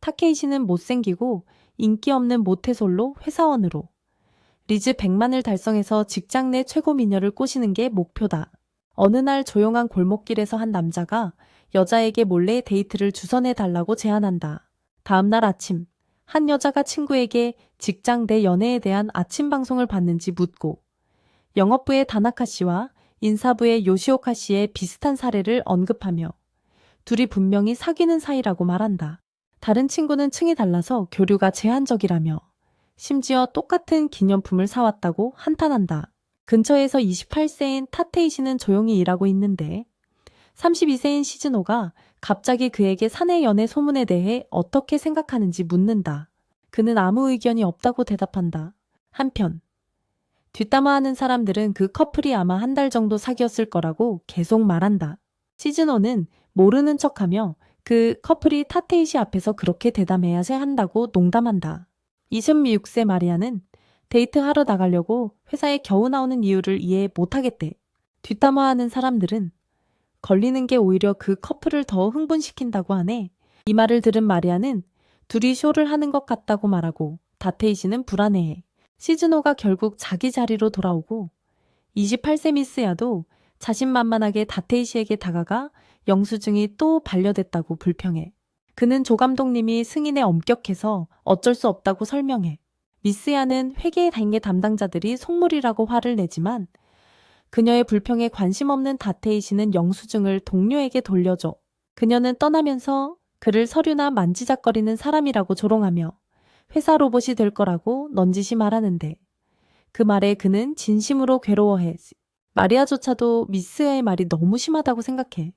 타케이시는 못생기고 인기 없는 모태솔로 회사원으로. 리즈 100만을 달성해서 직장 내 최고 미녀를 꼬시는 게 목표다. 어느 날 조용한 골목길에서 한 남자가 여자에게 몰래 데이트를 주선해 달라고 제안한다. 다음 날 아침, 한 여자가 친구에게 직장 내 연애에 대한 아침 방송을 봤는지 묻고 영업부의 다나카 씨와 인사부의 요시오카 씨의 비슷한 사례를 언급하며 둘이 분명히 사귀는 사이라고 말한다. 다른 친구는 층이 달라서 교류가 제한적이라며 심지어 똑같은 기념품을 사왔다고 한탄한다. 근처에서 28세인 타테이시는 조용히 일하고 있는데 32세인 시즈노가 갑자기 그에게 사내 연애 소문에 대해 어떻게 생각하는지 묻는다. 그는 아무 의견이 없다고 대답한다. 한편 뒷담화하는 사람들은 그 커플이 아마 한 달 정도 사귀었을 거라고 계속 말한다. 시즈노는 모르는 척하며 그 커플이 타테이시 앞에서 그렇게 대담해야 한다고 농담한다. 26세 마리아는 데이트하러 나가려고 회사에 겨우 나오는 이유를 이해 못하겠대. 뒷담화하는 사람들은 걸리는 게 오히려 그 커플을 더 흥분시킨다고 하네. 이 말을 들은 마리아는 둘이 쇼를 하는 것 같다고 말하고 다테이시는 불안해해. 시즈노가 결국 자기 자리로 돌아오고 28세 미스야도 자신만만하게 다테이시에게 다가가 영수증이 또 반려됐다고 불평해. 그는 조 감독님이 승인에 엄격해서 어쩔 수 없다고 설명해. 미스야는 회계 단계 담당자들이 속물이라고 화를 내지만 그녀의 불평에 관심 없는 다테이시는 영수증을 동료에게 돌려줘. 그녀는 떠나면서 그를 서류나 만지작거리는 사람이라고 조롱하며 회사 로봇이 될 거라고 넌지시 말하는데 그 말에 그는 진심으로 괴로워해. 마리아조차도 미스야의 말이 너무 심하다고 생각해.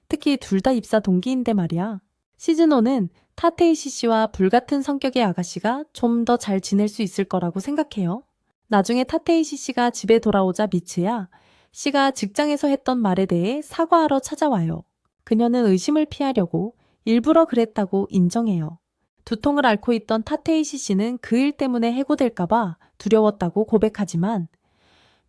특히 둘 다 입사 동기인데 말이야. 시즈노는 타테이시 씨와 불같은 성격의 아가씨가 좀 더 잘 지낼 수 있을 거라고 생각해요. 나중에 타테이시 씨가 집에 돌아오자 미츠야 씨가 직장에서 했던 말에 대해 사과하러 찾아와요. 그녀는 의심을 피하려고 일부러 그랬다고 인정해요. 두통을 앓고 있던 타테이시 씨는 그 일 때문에 해고될까봐 두려웠다고 고백하지만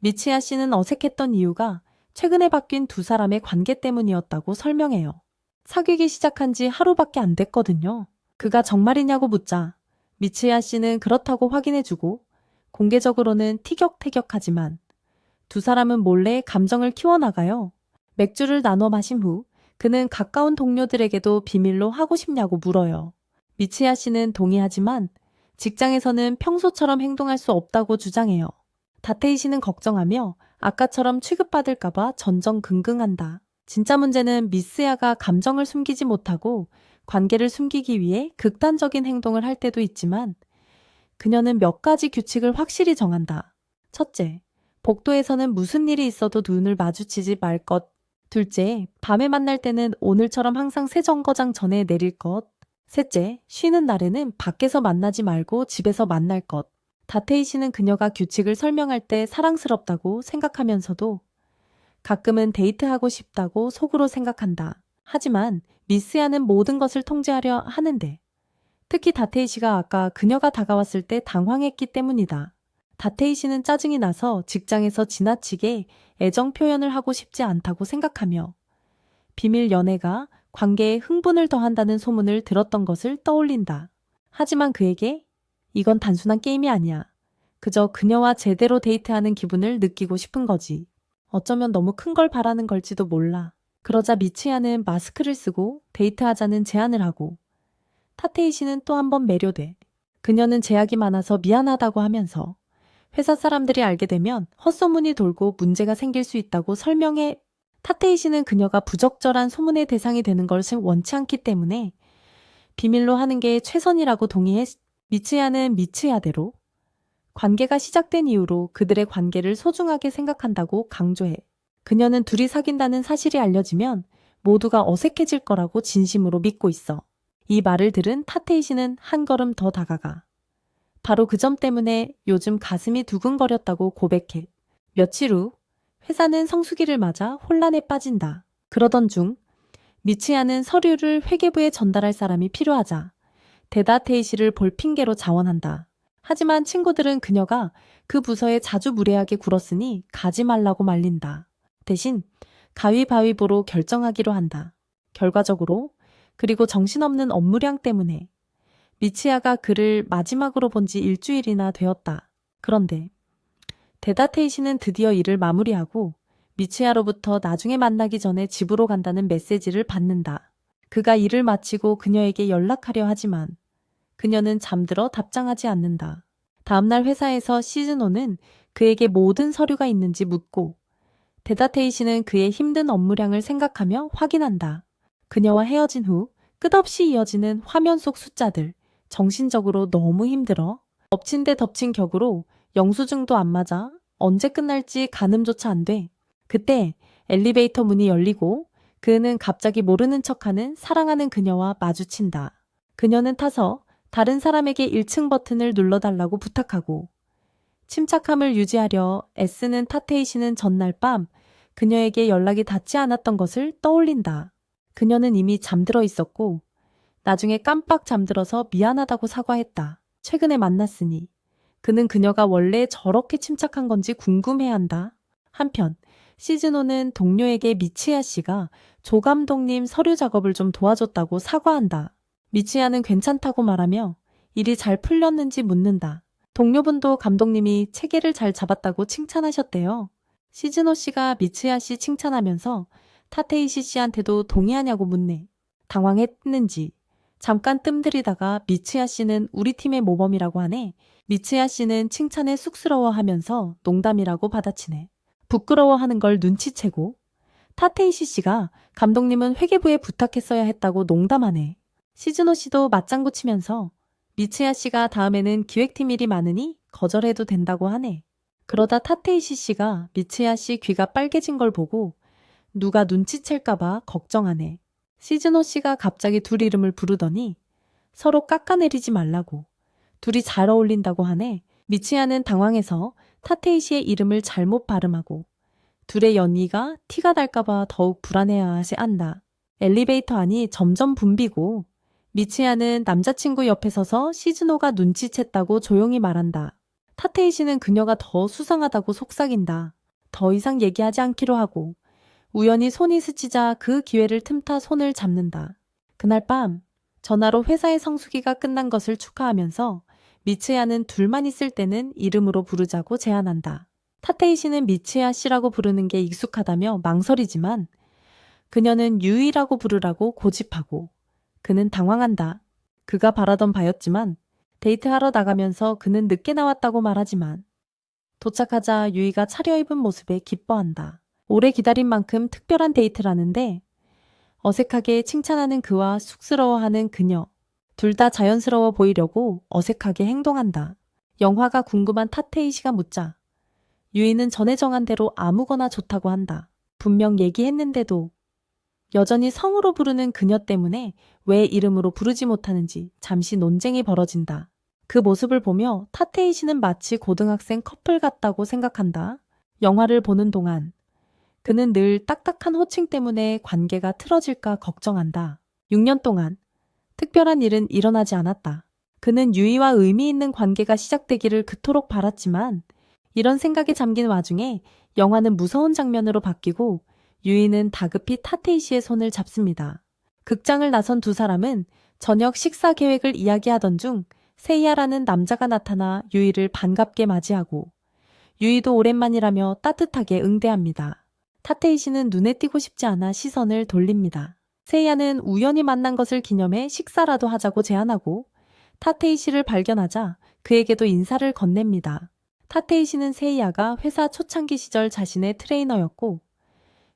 미츠야 씨는 어색했던 이유가 최근에 바뀐 두 사람의 관계 때문이었다고 설명해요. 사귀기 시작한 지 하루밖에 안 됐거든요. 그가 정말이냐고 묻자 미츠야 씨는 그렇다고 확인해주고 공개적으로는 티격태격하지만 두 사람은 몰래 감정을 키워나가요. 맥주를 나눠 마신 후 그는 가까운 동료들에게도 비밀로 하고 싶냐고 물어요. 미츠야 씨는 동의하지만 직장에서는 평소처럼 행동할 수 없다고 주장해요. 다테이 씨는 걱정하며 아까처럼 취급받을까봐 전전긍긍한다. 진짜 문제는 미스야가 감정을 숨기지 못하고 관계를 숨기기 위해 극단적인 행동을 할 때도 있지만 그녀는 몇 가지 규칙을 확실히 정한다. 첫째, 복도에서는 무슨 일이 있어도 눈을 마주치지 말 것. 둘째, 밤에 만날 때는 오늘처럼 항상 새 정거장 전에 내릴 것. 셋째, 쉬는 날에는 밖에서 만나지 말고 집에서 만날 것. 다테이 씨는 그녀가 규칙을 설명할 때 사랑스럽다고 생각하면서도 가끔은 데이트하고 싶다고 속으로 생각한다. 하지만 미스야는 모든 것을 통제하려 하는데 특히 다테이 씨가 아까 그녀가 다가왔을 때 당황했기 때문이다. 다테이 씨는 짜증이 나서 직장에서 지나치게 애정 표현을 하고 싶지 않다고 생각하며 비밀 연애가 관계에 흥분을 더한다는 소문을 들었던 것을 떠올린다. 하지만 그에게 이건 단순한 게임이 아니야. 그저 그녀와 제대로 데이트하는 기분을 느끼고 싶은 거지. 어쩌면 너무 큰 걸 바라는 걸지도 몰라. 그러자 미츠야는 마스크를 쓰고 데이트하자는 제안을 하고 타테이 씨는 또 한 번 매료돼. 그녀는 제약이 많아서 미안하다고 하면서 회사 사람들이 알게 되면 헛소문이 돌고 문제가 생길 수 있다고 설명해. 타테이 씨는 그녀가 부적절한 소문의 대상이 되는 것을 원치 않기 때문에 비밀로 하는 게 최선이라고 동의해. 미츠야는 미츠야대로 관계가 시작된 이후로 그들의 관계를 소중하게 생각한다고 강조해. 그녀는 둘이 사귄다는 사실이 알려지면 모두가 어색해질 거라고 진심으로 믿고 있어. 이 말을 들은 타테이 씨는 한 걸음 더 다가가. 바로 그 점 때문에 요즘 가슴이 두근거렸다고 고백해. 며칠 후 회사는 성수기를 맞아 혼란에 빠진다. 그러던 중 미츠야는 서류를 회계부에 전달할 사람이 필요하자 데다테이 씨를 볼 핑계로 자원한다. 하지만 친구들은 그녀가 그 부서에 자주 무례하게 굴었으니 가지 말라고 말린다. 대신 가위바위보로 결정하기로 한다. 결과적으로 그리고 정신없는 업무량 때문에 미치야가 그를 마지막으로 본 지 일주일이나 되었다. 그런데 데다테이시는 드디어 일을 마무리하고 미치야로부터 나중에 만나기 전에 집으로 간다는 메시지를 받는다. 그가 일을 마치고 그녀에게 연락하려 하지만 그녀는 잠들어 답장하지 않는다. 다음날 회사에서 시즈노는 그에게 모든 서류가 있는지 묻고 데다테이시는 그의 힘든 업무량을 생각하며 확인한다. 그녀와 헤어진 후 끝없이 이어지는 화면 속 숫자들. 정신적으로 너무 힘들어. 엎친 데 덮친 격으로 영수증도 안 맞아. 언제 끝날지 가늠조차 안 돼. 그때 엘리베이터 문이 열리고 그는 갑자기 모르는 척하는 사랑하는 그녀와 마주친다. 그녀는 타서 다른 사람에게 1층 버튼을 눌러달라고 부탁하고 침착함을 유지하려 애쓰는 타테이시는 전날 밤 그녀에게 연락이 닿지 않았던 것을 떠올린다. 그녀는 이미 잠들어 있었고 나중에 깜빡 잠들어서 미안하다고 사과했다. 최근에 만났으니 그는 그녀가 원래 저렇게 침착한 건지 궁금해한다. 한편 시즈노는 동료에게 미치야 씨가 조 감독님 서류 작업을 좀 도와줬다고 사과한다. 미치야는 괜찮다고 말하며 일이 잘 풀렸는지 묻는다. 동료분도 감독님이 체계를 잘 잡았다고 칭찬하셨대요. 시즈노 씨가 미치야 씨 칭찬하면서 타테이시 씨한테도 동의하냐고 묻네. 당황했는지 잠깐 뜸들이다가 미치야 씨는 우리 팀의 모범이라고 하네. 미치야 씨는 칭찬에 쑥스러워하면서 농담이라고 받아치네. 부끄러워하는 걸 눈치채고 타테이시 씨가 감독님은 회계부에 부탁했어야 했다고 농담하네. 시즈노 씨도 맞장구 치면서 미치야 씨가 다음에는 기획팀 일이 많으니 거절해도 된다고 하네. 그러다 타테이시 씨가 미치야 씨 귀가 빨개진 걸 보고 누가 눈치챌까봐 걱정하네. 시즈노 씨가 갑자기 둘 이름을 부르더니 서로 깎아내리지 말라고. 둘이 잘 어울린다고 하네. 미치야는 당황해서 타테이시의 이름을 잘못 발음하고 둘의 연희가 티가 날까봐 더욱 불안해하지 않다. 엘리베이터 안이 점점 붐비고 미치야는 남자친구 옆에 서서 시즈노가 눈치챘다고 조용히 말한다. 타테이시는 그녀가 더 수상하다고 속삭인다. 더 이상 얘기하지 않기로 하고 우연히 손이 스치자 그 기회를 틈타 손을 잡는다. 그날 밤 전화로 회사의 성수기가 끝난 것을 축하하면서 미치야는 둘만 있을 때는 이름으로 부르자고 제안한다. 타테이시는 미치야 씨라고 부르는 게 익숙하다며 망설이지만 그녀는 유이라고 부르라고 고집하고 그는 당황한다. 그가 바라던 바였지만 데이트하러 나가면서 그는 늦게 나왔다고 말하지만 도착하자 유이가 차려입은 모습에 기뻐한다. 오래 기다린 만큼 특별한 데이트라는데 어색하게 칭찬하는 그와 쑥스러워하는 그녀. 둘 다 자연스러워 보이려고 어색하게 행동한다. 영화가 궁금한 타테이시가 묻자 유이는 전에 정한 대로 아무거나 좋다고 한다. 분명 얘기했는데도 여전히 성으로 부르는 그녀 때문에 왜 이름으로 부르지 못하는지 잠시 논쟁이 벌어진다. 그 모습을 보며 타테이시는 마치 고등학생 커플 같다고 생각한다. 영화를 보는 동안 그는 늘 딱딱한 호칭 때문에 관계가 틀어질까 걱정한다. 6년 동안 특별한 일은 일어나지 않았다. 그는 유이와 의미 있는 관계가 시작되기를 그토록 바랐지만 이런 생각에 잠긴 와중에 영화는 무서운 장면으로 바뀌고 유이는 다급히 타테이시의 손을 잡습니다. 극장을 나선 두 사람은 저녁 식사 계획을 이야기하던 중 세이야라는 남자가 나타나 유이를 반갑게 맞이하고 유이도 오랜만이라며 따뜻하게 응대합니다. 타테이시는 눈에 띄고 싶지 않아 시선을 돌립니다. 세이야는 우연히 만난 것을 기념해 식사라도 하자고 제안하고 타테이시를 발견하자 그에게도 인사를 건넵니다. 타테이시는 세이야가 회사 초창기 시절 자신의 트레이너였고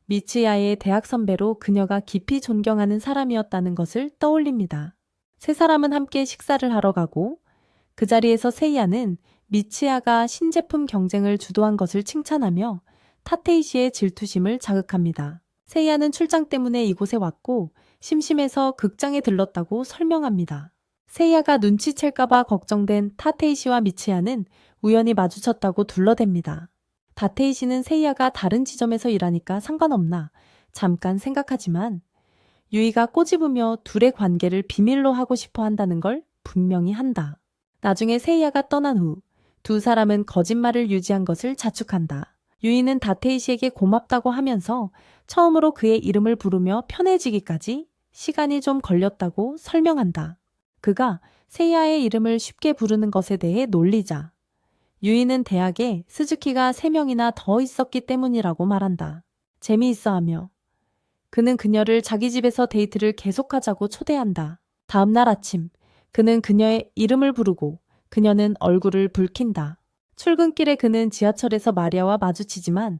미치야의 대학 선배로 그녀가 깊이 존경하는 사람이었다는 것을 떠올립니다. 세 사람은 함께 식사를 하러 가고 그 자리에서 세이야는 미치야가 신제품 경쟁을 주도한 것을 칭찬하며 타테이시의 질투심을 자극합니다. 세이야는 출장 때문에 이곳에 왔고 심심해서 극장에 들렀다고 설명합니다. 세이야가 눈치챌까봐 걱정된 타테이시와 미치야는 우연히 마주쳤다고 둘러댑니다. 타테이시는 세이야가 다른 지점에서 일하니까 상관없나 잠깐 생각하지만 유이가 꼬집으며 둘의 관계를 비밀로 하고 싶어 한다는 걸 분명히 한다. 나중에 세이야가 떠난 후 두 사람은 거짓말을 유지한 것을 자축한다. 유이는 타테이시에게 고맙다고 하면서 처음으로 그의 이름을 부르며 편해지기까지 시간이 좀 걸렸다고 설명한다. 그가 세이아의 이름을 쉽게 부르는 것에 대해 놀리자 유이는 대학에 스즈키가 3명이나 더 있었기 때문이라고 말한다. 재미있어하며 그는 그녀를 자기 집에서 데이트를 계속하자고 초대한다. 다음 날 아침 그는 그녀의 이름을 부르고 그녀는 얼굴을 붉힌다. 출근길에 그는 지하철에서 마리아와 마주치지만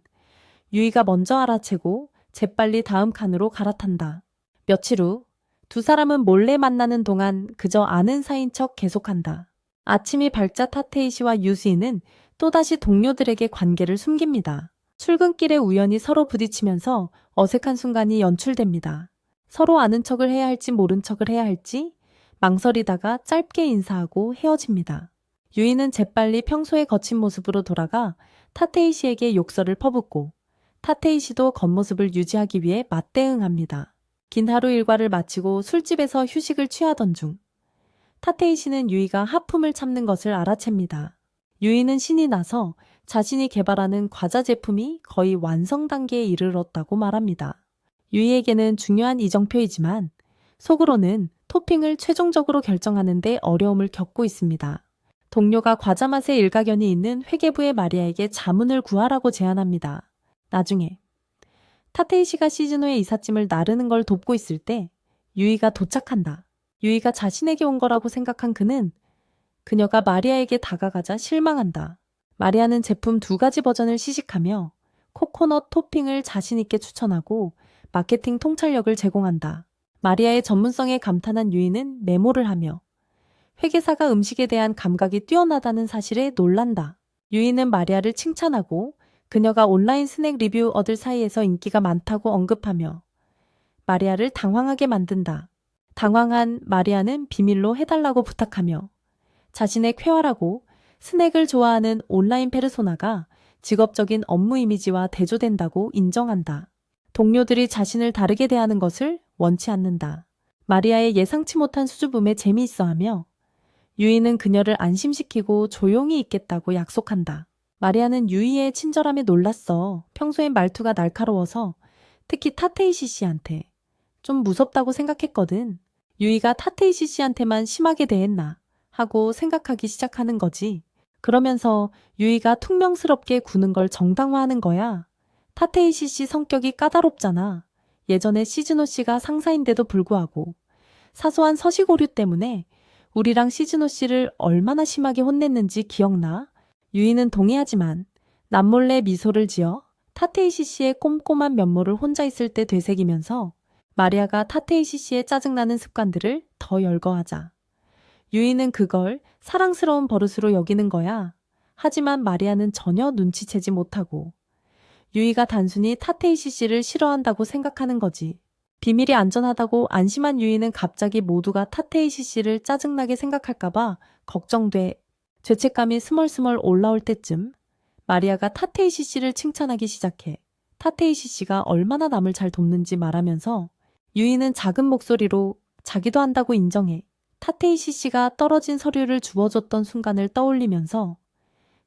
유이가 먼저 알아채고 재빨리 다음 칸으로 갈아탄다. 며칠 후 두 사람은 몰래 만나는 동안 그저 아는 사이인 척 계속한다. 아침이 밝자 타테이시와 유수이는 또다시 동료들에게 관계를 숨깁니다. 출근길에 우연히 서로 부딪히면서 어색한 순간이 연출됩니다. 서로 아는 척을 해야 할지 모른 척을 해야 할지 망설이다가 짧게 인사하고 헤어집니다. 유이는 재빨리 평소의 거친 모습으로 돌아가 타테이시에게 욕설을 퍼붓고 타테이시도 겉모습을 유지하기 위해 맞대응합니다. 긴 하루 일과를 마치고 술집에서 휴식을 취하던 중 타테이시는 유이가 하품을 참는 것을 알아챕니다. 유이는 신이 나서 자신이 개발하는 과자 제품이 거의 완성 단계에 이르렀다고 말합니다. 유이에게는 중요한 이정표이지만 속으로는 토핑을 최종적으로 결정하는 데 어려움을 겪고 있습니다. 동료가 과자 맛에 일가견이 있는 회계부의 마리아에게 자문을 구하라고 제안합니다. 나중에 타테이시가 시즈노의 이삿짐을 나르는 걸 돕고 있을 때 유이가 도착한다. 유이가 자신에게 온 거라고 생각한 그는 그녀가 마리아에게 다가가자 실망한다. 마리아는 제품 2가지 버전을 시식하며 코코넛 토핑을 자신있게 추천하고 마케팅 통찰력을 제공한다. 마리아의 전문성에 감탄한 유이는 메모를 하며 회계사가 음식에 대한 감각이 뛰어나다는 사실에 놀란다. 유이는 마리아를 칭찬하고 그녀가 온라인 스낵 리뷰 얻을 사이에서 인기가 많다고 언급하며 마리아를 당황하게 만든다. 당황한 마리아는 비밀로 해달라고 부탁하며 자신의 쾌활하고 스낵을 좋아하는 온라인 페르소나가 직업적인 업무 이미지와 대조된다고 인정한다. 동료들이 자신을 다르게 대하는 것을 원치 않는다. 마리아의 예상치 못한 수줍음에 재미있어하며 유이는 그녀를 안심시키고 조용히 있겠다고 약속한다. 마리아는 유이의 친절함에 놀랐어. 평소엔 말투가 날카로워서 특히 타테이시 씨한테 좀 무섭다고 생각했거든. 유이가 타테이시 씨한테만 심하게 대했나 하고 생각하기 시작하는 거지. 그러면서 유이가 퉁명스럽게 구는 걸 정당화하는 거야. 타테이시 씨 성격이 까다롭잖아. 예전에 시즈노 씨가 상사인데도 불구하고 사소한 서식 오류 때문에 우리랑 시즈노 씨를 얼마나 심하게 혼냈는지 기억나? 유이는 동의하지만 남몰래 미소를 지어 타테이시 씨의 꼼꼼한 면모를 혼자 있을 때 되새기면서 마리아가 타테이시 씨의 짜증나는 습관들을 더 열거하자. 유이는 그걸 사랑스러운 버릇으로 여기는 거야. 하지만 마리아는 전혀 눈치채지 못하고 유이가 단순히 타테이시 씨를 싫어한다고 생각하는 거지. 비밀이 안전하다고 안심한 유이는 갑자기 모두가 타테이시 씨를 짜증나게 생각할까봐 걱정돼. 죄책감이 스멀스멀 올라올 때쯤 마리아가 타테이시 씨를 칭찬하기 시작해. 타테이시 씨가 얼마나 남을 잘 돕는지 말하면서 유이는 작은 목소리로 자기도 한다고 인정해. 타테이시 씨가 떨어진 서류를 주워줬던 순간을 떠올리면서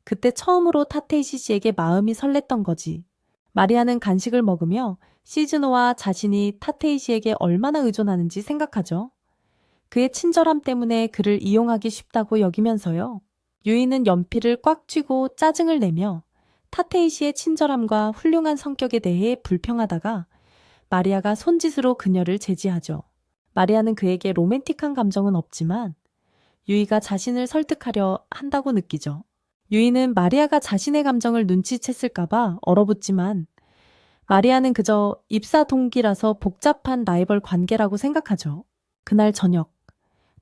그때 처음으로 타테이시 씨에게 마음이 설렜던 거지. 마리아는 간식을 먹으며 시즈노와 자신이 타테이시에게 얼마나 의존하는지 생각하죠. 그의 친절함 때문에 그를 이용하기 쉽다고 여기면서요. 유이는 연필을 꽉 쥐고 짜증을 내며 타테이시의 친절함과 훌륭한 성격에 대해 불평하다가 마리아가 손짓으로 그녀를 제지하죠. 마리아는 그에게 로맨틱한 감정은 없지만 유이가 자신을 설득하려 한다고 느끼죠. 유이는 마리아가 자신의 감정을 눈치챘을까봐 얼어붙지만 마리아는 그저 입사 동기라서 복잡한 라이벌 관계라고 생각하죠. 그날 저녁,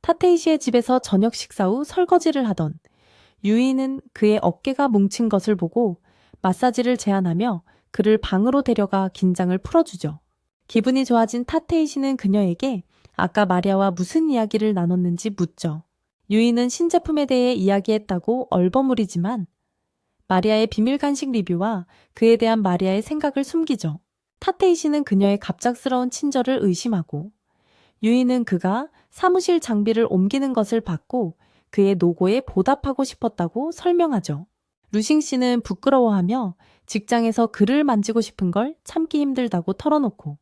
타테이시의 집에서 저녁 식사 후 설거지를 하던 유이는 그의 어깨가 뭉친 것을 보고 마사지를 제안하며 그를 방으로 데려가 긴장을 풀어주죠. 기분이 좋아진 타테이시는 그녀에게 아까 마리아와 무슨 이야기를 나눴는지 묻죠. 유이는 신제품에 대해 이야기했다고 얼버무리지만 마리아의 비밀 간식 리뷰와 그에 대한 마리아의 생각을 숨기죠. 타테이시는 그녀의 갑작스러운 친절을 의심하고 유이는 그가 사무실 장비를 옮기는 것을 받고 그의 노고에 보답하고 싶었다고 설명하죠. 루싱 씨는 부끄러워하며 직장에서 그를 만지고 싶은 걸 참기 힘들다고 털어놓고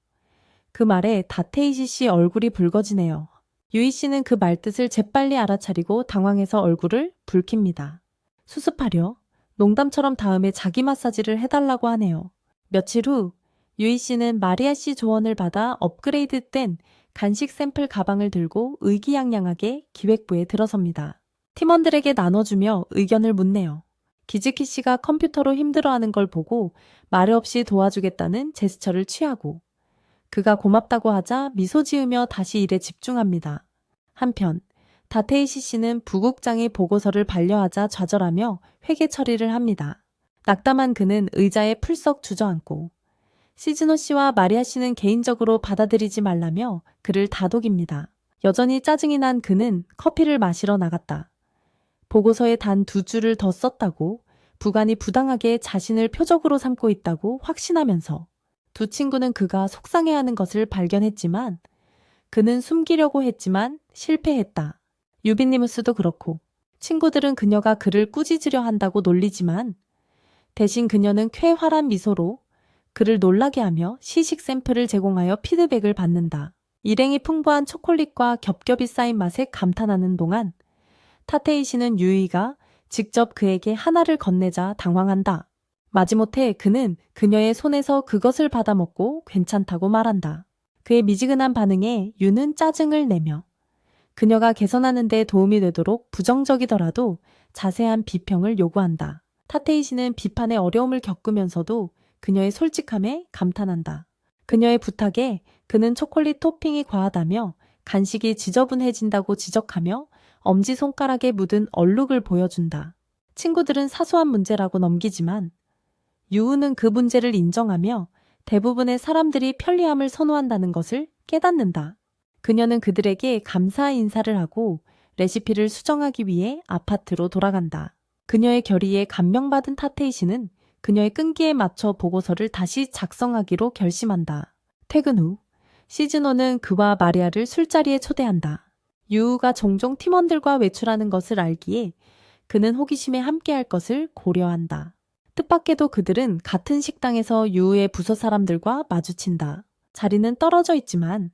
그 말에 타테이시 씨 얼굴이 붉어지네요. 유이 씨는 그 말뜻을 재빨리 알아차리고 당황해서 얼굴을 붉힙니다. 수습하려 농담처럼 다음에 자기 마사지를 해달라고 하네요. 며칠 후 유이 씨는 마리아 씨 조언을 받아 업그레이드된 간식 샘플 가방을 들고 의기양양하게 기획부에 들어섭니다. 팀원들에게 나눠주며 의견을 묻네요. 기즈키 씨가 컴퓨터로 힘들어하는 걸 보고 말 없이 도와주겠다는 제스처를 취하고 그가 고맙다고 하자 미소 지으며 다시 일에 집중합니다. 한편 다테이시 씨는 부국장이 보고서를 반려하자 좌절하며 회계 처리를 합니다. 낙담한 그는 의자에 풀썩 주저앉고 시즈노 씨와 마리아 씨는 개인적으로 받아들이지 말라며 그를 다독입니다. 여전히 짜증이 난 그는 커피를 마시러 나갔다. 보고서에 단 2줄을 더 썼다고 부관이 부당하게 자신을 표적으로 삼고 있다고 확신하면서 두 친구는 그가 속상해하는 것을 발견했지만 그는 숨기려고 했지만 실패했다. 유비니무스도 그렇고 친구들은 그녀가 그를 꾸짖으려 한다고 놀리지만 대신 그녀는 쾌활한 미소로 그를 놀라게 하며 시식 샘플을 제공하여 피드백을 받는다. 일행이 풍부한 초콜릿과 겹겹이 쌓인 맛에 감탄하는 동안 타테이시는 유이가 직접 그에게 하나를 건네자 당황한다. 마지못해 그는 그녀의 손에서 그것을 받아먹고 괜찮다고 말한다. 그의 미지근한 반응에 유는 짜증을 내며 그녀가 개선하는 데 도움이 되도록 부정적이더라도 자세한 비평을 요구한다. 타테이시는 비판의 어려움을 겪으면서도 그녀의 솔직함에 감탄한다. 그녀의 부탁에 그는 초콜릿 토핑이 과하다며 간식이 지저분해진다고 지적하며 엄지손가락에 묻은 얼룩을 보여준다. 친구들은 사소한 문제라고 넘기지만 유우는 그 문제를 인정하며 대부분의 사람들이 편리함을 선호한다는 것을 깨닫는다. 그녀는 그들에게 감사 인사를 하고 레시피를 수정하기 위해 아파트로 돌아간다. 그녀의 결의에 감명받은 타테이시는 그녀의 끈기에 맞춰 보고서를 다시 작성하기로 결심한다. 퇴근 후 시즈노는 그와 마리아를 술자리에 초대한다. 유우가 종종 팀원들과 외출하는 것을 알기에 그는 호기심에 함께할 것을 고려한다. 뜻밖에도 그들은 같은 식당에서 유우의 부서 사람들과 마주친다. 자리는 떨어져 있지만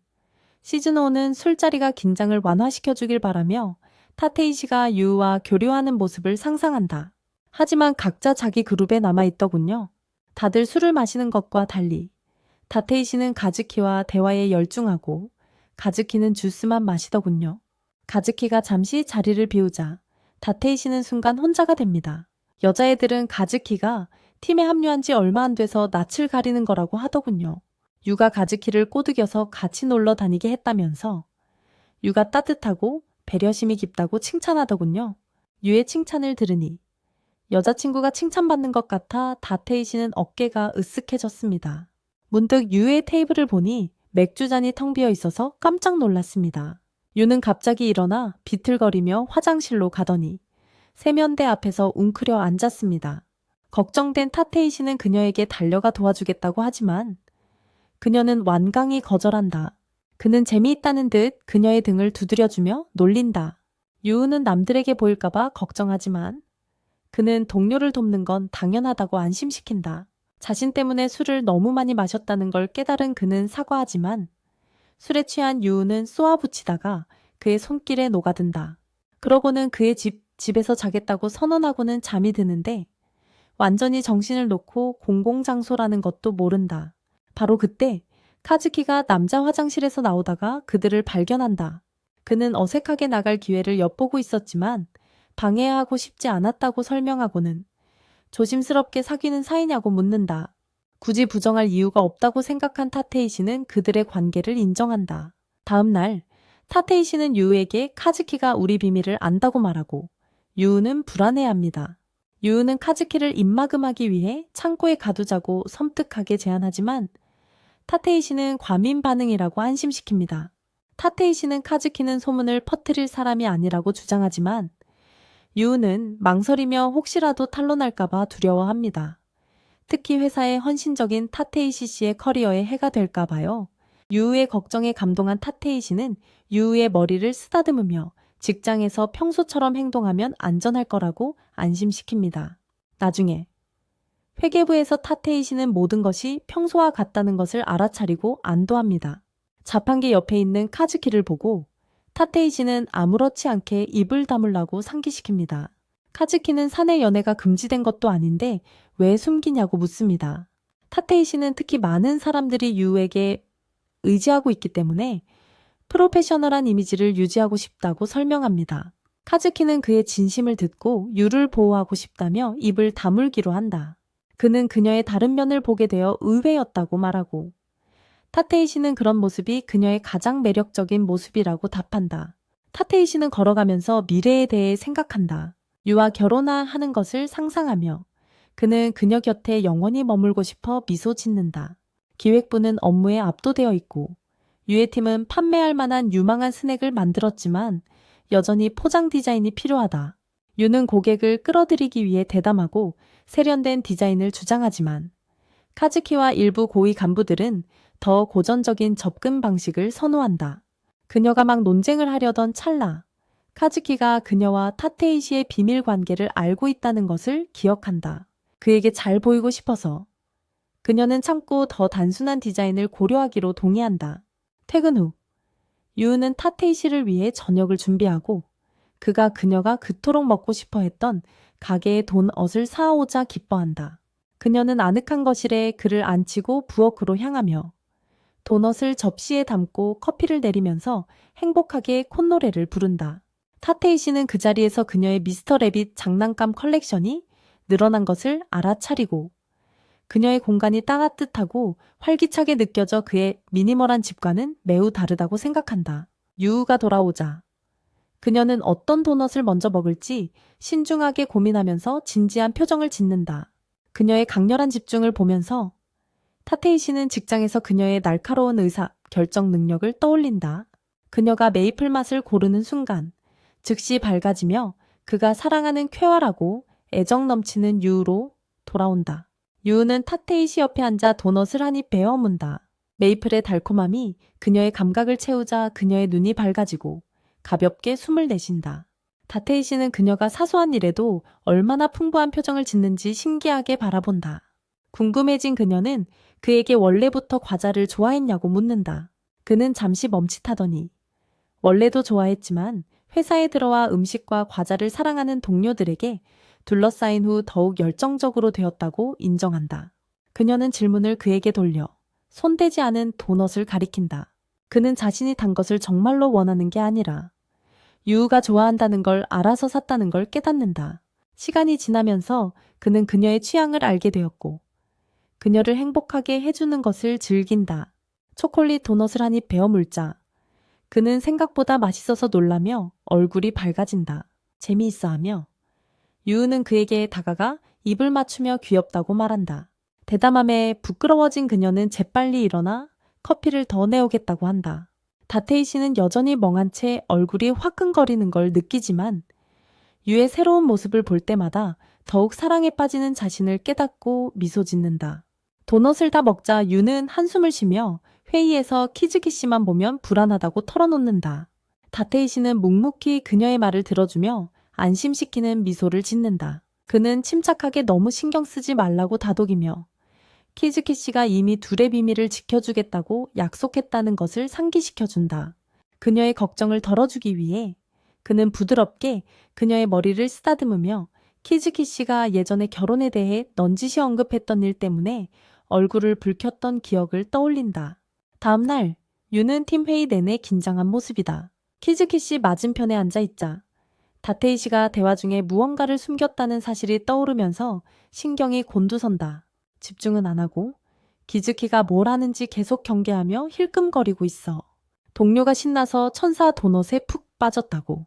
시즈노는 술자리가 긴장을 완화시켜주길 바라며 타테이시가 유우와 교류하는 모습을 상상한다. 하지만 각자 자기 그룹에 남아있더군요. 다들 술을 마시는 것과 달리 다테이시는 가즈키와 대화에 열중하고 가즈키는 주스만 마시더군요. 가즈키가 잠시 자리를 비우자 다테이시는 순간 혼자가 됩니다. 여자애들은 가즈키가 팀에 합류한 지 얼마 안 돼서 낯을 가리는 거라고 하더군요. 유가 가즈키를 꼬드겨서 같이 놀러 다니게 했다면서 유가 따뜻하고 배려심이 깊다고 칭찬하더군요. 유의 칭찬을 들으니 여자친구가 칭찬받는 것 같아 다테이시는 어깨가 으쓱해졌습니다. 문득 유의 테이블을 보니 맥주잔이 텅 비어 있어서 깜짝 놀랐습니다. 유는 갑자기 일어나 비틀거리며 화장실로 가더니 세면대 앞에서 웅크려 앉았습니다. 걱정된 타테이시는 그녀에게 달려가 도와주겠다고 하지만 그녀는 완강히 거절한다. 그는 재미있다는 듯 그녀의 등을 두드려주며 놀린다. 유우는 남들에게 보일까봐 걱정하지만 그는 동료를 돕는 건 당연하다고 안심시킨다. 자신 때문에 술을 너무 많이 마셨다는 걸 깨달은 그는 사과하지만 술에 취한 유우는 쏘아붙이다가 그의 손길에 녹아든다. 그러고는 그의 집에서 자겠다고 선언하고는 잠이 드는데 완전히 정신을 놓고 공공장소라는 것도 모른다. 바로 그때 카즈키가 남자 화장실에서 나오다가 그들을 발견한다. 그는 어색하게 나갈 기회를 엿보고 있었지만 방해하고 싶지 않았다고 설명하고는 조심스럽게 사귀는 사이냐고 묻는다. 굳이 부정할 이유가 없다고 생각한 타테이시는 그들의 관계를 인정한다. 다음 날 타테이시는 유우에게 카즈키가 우리 비밀을 안다고 말하고 유우는 불안해합니다. 유우는 카즈키를 입막음하기 위해 창고에 가두자고 섬뜩하게 제안하지만 타테이시는 과민 반응이라고 안심시킵니다. 타테이시는 카즈키는 소문을 퍼뜨릴 사람이 아니라고 주장하지만 유우는 망설이며 혹시라도 탄로날까봐 두려워합니다. 특히 회사의 헌신적인 타테이시 씨의 커리어에 해가 될까봐요. 유우의 걱정에 감동한 타테이시는 유우의 머리를 쓰다듬으며 직장에서 평소처럼 행동하면 안전할 거라고 안심시킵니다. 나중에 회계부에서 타테이시는 모든 것이 평소와 같다는 것을 알아차리고 안도합니다. 자판기 옆에 있는 카즈키를 보고 타테이 씨는 아무렇지 않게 입을 다물라고 상기시킵니다. 카즈키는 사내 연애가 금지된 것도 아닌데 왜 숨기냐고 묻습니다. 타테이 씨는 특히 많은 사람들이 유에게 의지하고 있기 때문에 프로페셔널한 이미지를 유지하고 싶다고 설명합니다. 카즈키는 그의 진심을 듣고 유를 보호하고 싶다며 입을 다물기로 한다. 그는 그녀의 다른 면을 보게 되어 의외였다고 말하고, 타테이 씨는 그런 모습이 그녀의 가장 매력적인 모습이라고 답한다. 타테이 씨는 걸어가면서 미래에 대해 생각한다. 유와 결혼하는 것을 상상하며 그는 그녀 곁에 영원히 머물고 싶어 미소 짓는다. 기획부는 업무에 압도되어 있고 유의 팀은 판매할 만한 유망한 스낵을 만들었지만 여전히 포장 디자인이 필요하다. 유는 고객을 끌어들이기 위해 대담하고 세련된 디자인을 주장하지만 카즈키와 일부 고위 간부들은 더 고전적인 접근 방식을 선호한다. 그녀가 막 논쟁을 하려던 찰나, 카즈키가 그녀와 타테이 씨의 비밀 관계를 알고 있다는 것을 기억한다. 그에게 잘 보이고 싶어서 그녀는 참고 더 단순한 디자인을 고려하기로 동의한다. 퇴근 후 유우는 타테이 씨를 위해 저녁을 준비하고 그녀가 그토록 먹고 싶어 했던 가게의 돈엇을 사오자 기뻐한다. 그녀는 아늑한 거실에 그를 앉히고 부엌으로 향하며 도넛을 접시에 담고 커피를 내리면서 행복하게 콧노래를 부른다. 타테이 씨는 그 자리에서 그녀의 미스터 래빗 장난감 컬렉션이 늘어난 것을 알아차리고 그녀의 공간이 따뜻하고 활기차게 느껴져 그의 미니멀한 집과는 매우 다르다고 생각한다. 유우가 돌아오자 그녀는 어떤 도넛을 먼저 먹을지 신중하게 고민하면서 진지한 표정을 짓는다. 그녀의 강렬한 집중을 보면서 타테이 씨는 직장에서 그녀의 날카로운 의사, 결정 능력을 떠올린다. 그녀가 메이플 맛을 고르는 순간 즉시 밝아지며 그가 사랑하는 쾌활하고 애정 넘치는 유우로 돌아온다. 유우는 타테이 씨 옆에 앉아 도넛을 한 입 베어 문다. 메이플의 달콤함이 그녀의 감각을 채우자 그녀의 눈이 밝아지고 가볍게 숨을 내쉰다. 타테이 씨는 그녀가 사소한 일에도 얼마나 풍부한 표정을 짓는지 신기하게 바라본다. 궁금해진 그녀는 그에게 원래부터 과자를 좋아했냐고 묻는다. 그는 잠시 멈칫하더니 원래도 좋아했지만 회사에 들어와 음식과 과자를 사랑하는 동료들에게 둘러싸인 후 더욱 열정적으로 되었다고 인정한다. 그녀는 질문을 그에게 돌려 손대지 않은 도넛을 가리킨다. 그는 자신이 단 것을 정말로 원하는 게 아니라 유우가 좋아한다는 걸 알아서 샀다는 걸 깨닫는다. 시간이 지나면서 그는 그녀의 취향을 알게 되었고 그녀를 행복하게 해주는 것을 즐긴다. 초콜릿 도넛을 한 입 베어 물자 그는 생각보다 맛있어서 놀라며 얼굴이 밝아진다. 재미있어하며 유우는 그에게 다가가 입을 맞추며 귀엽다고 말한다. 대담함에 부끄러워진 그녀는 재빨리 일어나 커피를 더 내오겠다고 한다. 다테이 씨는 여전히 멍한 채 얼굴이 화끈거리는 걸 느끼지만 유의 새로운 모습을 볼 때마다 더욱 사랑에 빠지는 자신을 깨닫고 미소 짓는다. 도넛을 다 먹자 유는 한숨을 쉬며 회의에서 키즈키 씨만 보면 불안하다고 털어놓는다. 다테이 씨는 묵묵히 그녀의 말을 들어주며 안심시키는 미소를 짓는다. 그는 침착하게 너무 신경 쓰지 말라고 다독이며 키즈키 씨가 이미 둘의 비밀을 지켜주겠다고 약속했다는 것을 상기시켜준다. 그녀의 걱정을 덜어주기 위해 그는 부드럽게 그녀의 머리를 쓰다듬으며 키즈키 씨가 예전에 결혼에 대해 넌지시 언급했던 일 때문에 얼굴을 붉혔던 기억을 떠올린다. 다음 날 유는 팀 회의 내내 긴장한 모습이다. 키즈키 씨 맞은편에 앉아있자 다테이 씨가 대화 중에 무언가를 숨겼다는 사실이 떠오르면서 신경이 곤두선다. 집중은 안 하고 키즈키가 뭘 하는지 계속 경계하며 힐끔거리고 있어. 동료가 신나서 천사 도넛에 푹 빠졌다고.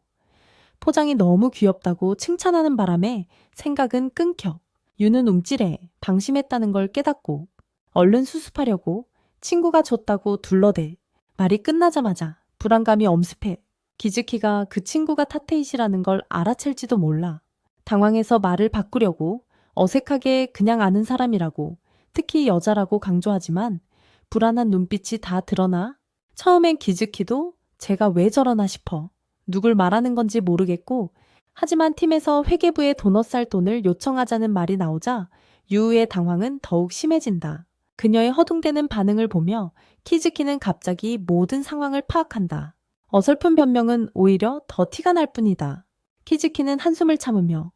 포장이 너무 귀엽다고 칭찬하는 바람에 생각은 끊겨. 유는 움찔해 방심했다는 걸 깨닫고 얼른 수습하려고 친구가 줬다고 둘러대. 말이 끝나자마자 불안감이 엄습해. 기즈키가 그 친구가 타테이시라는 걸 알아챌지도 몰라. 당황해서 말을 바꾸려고 어색하게 그냥 아는 사람이라고 특히 여자라고 강조하지만 불안한 눈빛이 다 드러나 처음엔 기즈키도 제가 왜 저러나 싶어. 누굴 말하는 건지 모르겠고 하지만 팀에서 회계부에 도넛 살 돈을 요청하자는 말이 나오자 유우의 당황은 더욱 심해진다. 그녀의 허둥대는 반응을 보며 키즈키는 갑자기 모든 상황을 파악한다. 어설픈 변명은 오히려 더 티가 날 뿐이다. 키즈키는 한숨을 참으며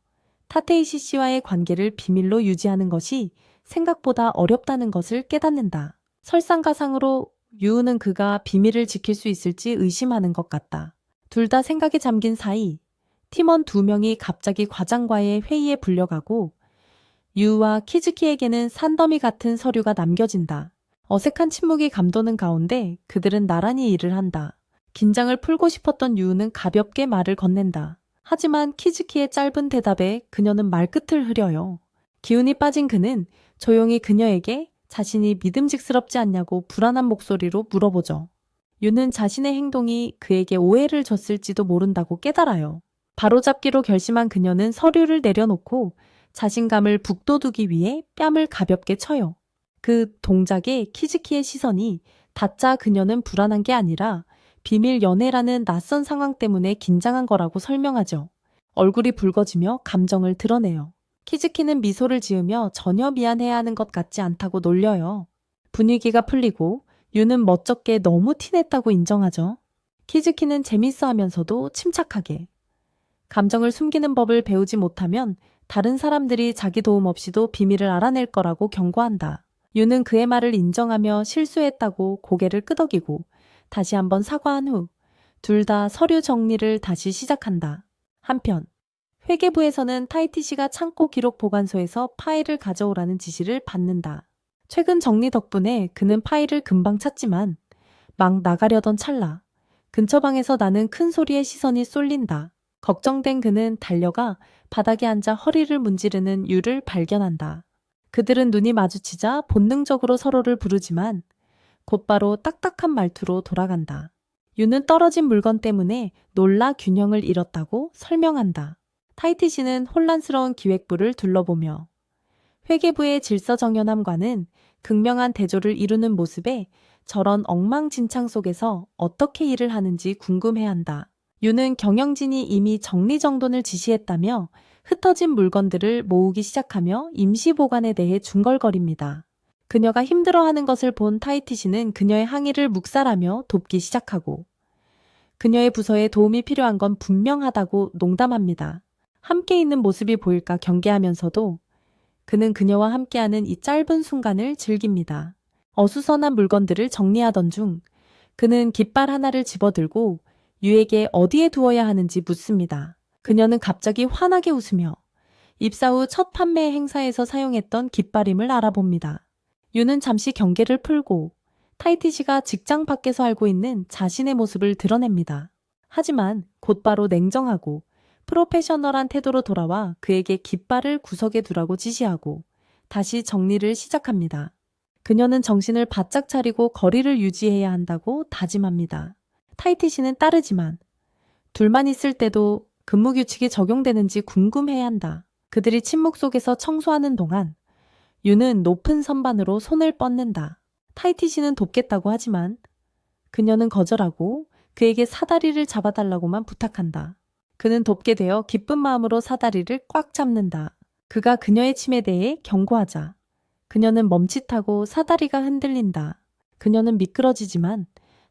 타테이시 씨와의 관계를 비밀로 유지하는 것이 생각보다 어렵다는 것을 깨닫는다. 설상가상으로 유우는 그가 비밀을 지킬 수 있을지 의심하는 것 같다. 둘 다 생각에 잠긴 사이 팀원 2명이 갑자기 과장과의 회의에 불려가고 유우와 키즈키에게는 산더미 같은 서류가 남겨진다. 어색한 침묵이 감도는 가운데 그들은 나란히 일을 한다. 긴장을 풀고 싶었던 유우는 가볍게 말을 건넨다. 하지만 키즈키의 짧은 대답에 그녀는 말끝을 흐려요. 기운이 빠진 그는 조용히 그녀에게 자신이 믿음직스럽지 않냐고 불안한 목소리로 물어보죠. 유는 자신의 행동이 그에게 오해를 줬을지도 모른다고 깨달아요. 바로잡기로 결심한 그녀는 서류를 내려놓고 자신감을 북돋우기 위해 뺨을 가볍게 쳐요. 그 동작에 키즈키의 시선이 닿자 그녀는 불안한 게 아니라 비밀 연애라는 낯선 상황 때문에 긴장한 거라고 설명하죠. 얼굴이 붉어지며 감정을 드러내요. 키즈키는 미소를 지으며 전혀 미안해야 하는 것 같지 않다고 놀려요. 분위기가 풀리고 유는 멋쩍게 너무 티냈다고 인정하죠. 키즈키는 재밌어 하면서도 침착하게. 감정을 숨기는 법을 배우지 못하면 다른 사람들이 자기 도움 없이도 비밀을 알아낼 거라고 경고한다. 유는 그의 말을 인정하며 실수했다고 고개를 끄덕이고 다시 한번 사과한 후 둘 다 서류 정리를 다시 시작한다. 한편 회계부에서는 타이티 씨가 창고 기록 보관소에서 파일을 가져오라는 지시를 받는다. 최근 정리 덕분에 그는 파일을 금방 찾지만 막 나가려던 찰나 근처 방에서 나는 큰 소리에 시선이 쏠린다. 걱정된 그는 달려가 바닥에 앉아 허리를 문지르는 유를 발견한다. 그들은 눈이 마주치자 본능적으로 서로를 부르지만 곧바로 딱딱한 말투로 돌아간다. 유는 떨어진 물건 때문에 놀라 균형을 잃었다고 설명한다. 타이티 씨는 혼란스러운 기획부를 둘러보며 회계부의 질서정연함과는 극명한 대조를 이루는 모습에 저런 엉망진창 속에서 어떻게 일을 하는지 궁금해한다. 유는 경영진이 이미 정리정돈을 지시했다며 흩어진 물건들을 모으기 시작하며 임시보관에 대해 중걸거립니다. 그녀가 힘들어하는 것을 본 타이티 씨는 그녀의 항의를 묵살하며 돕기 시작하고 그녀의 부서에 도움이 필요한 건 분명하다고 농담합니다. 함께 있는 모습이 보일까 경계하면서도 그는 그녀와 함께하는 이 짧은 순간을 즐깁니다. 어수선한 물건들을 정리하던 중 그는 깃발 하나를 집어들고 유에게 어디에 두어야 하는지 묻습니다. 그녀는 갑자기 환하게 웃으며 입사 후 첫 판매 행사에서 사용했던 깃발임을 알아봅니다. 유는 잠시 경계를 풀고 타이티 씨가 직장 밖에서 알고 있는 자신의 모습을 드러냅니다. 하지만 곧바로 냉정하고 프로페셔널한 태도로 돌아와 그에게 깃발을 구석에 두라고 지시하고 다시 정리를 시작합니다. 그녀는 정신을 바짝 차리고 거리를 유지해야 한다고 다짐합니다. 타이티 씨는 따르지만 둘만 있을 때도 근무 규칙이 적용되는지 궁금해야 한다. 그들이 침묵 속에서 청소하는 동안 유는 높은 선반으로 손을 뻗는다. 타이티 씨는 돕겠다고 하지만 그녀는 거절하고 그에게 사다리를 잡아달라고만 부탁한다. 그는 돕게 되어 기쁜 마음으로 사다리를 꽉 잡는다. 그가 그녀의 침에 대해 경고하자 그녀는 멈칫하고 사다리가 흔들린다. 그녀는 미끄러지지만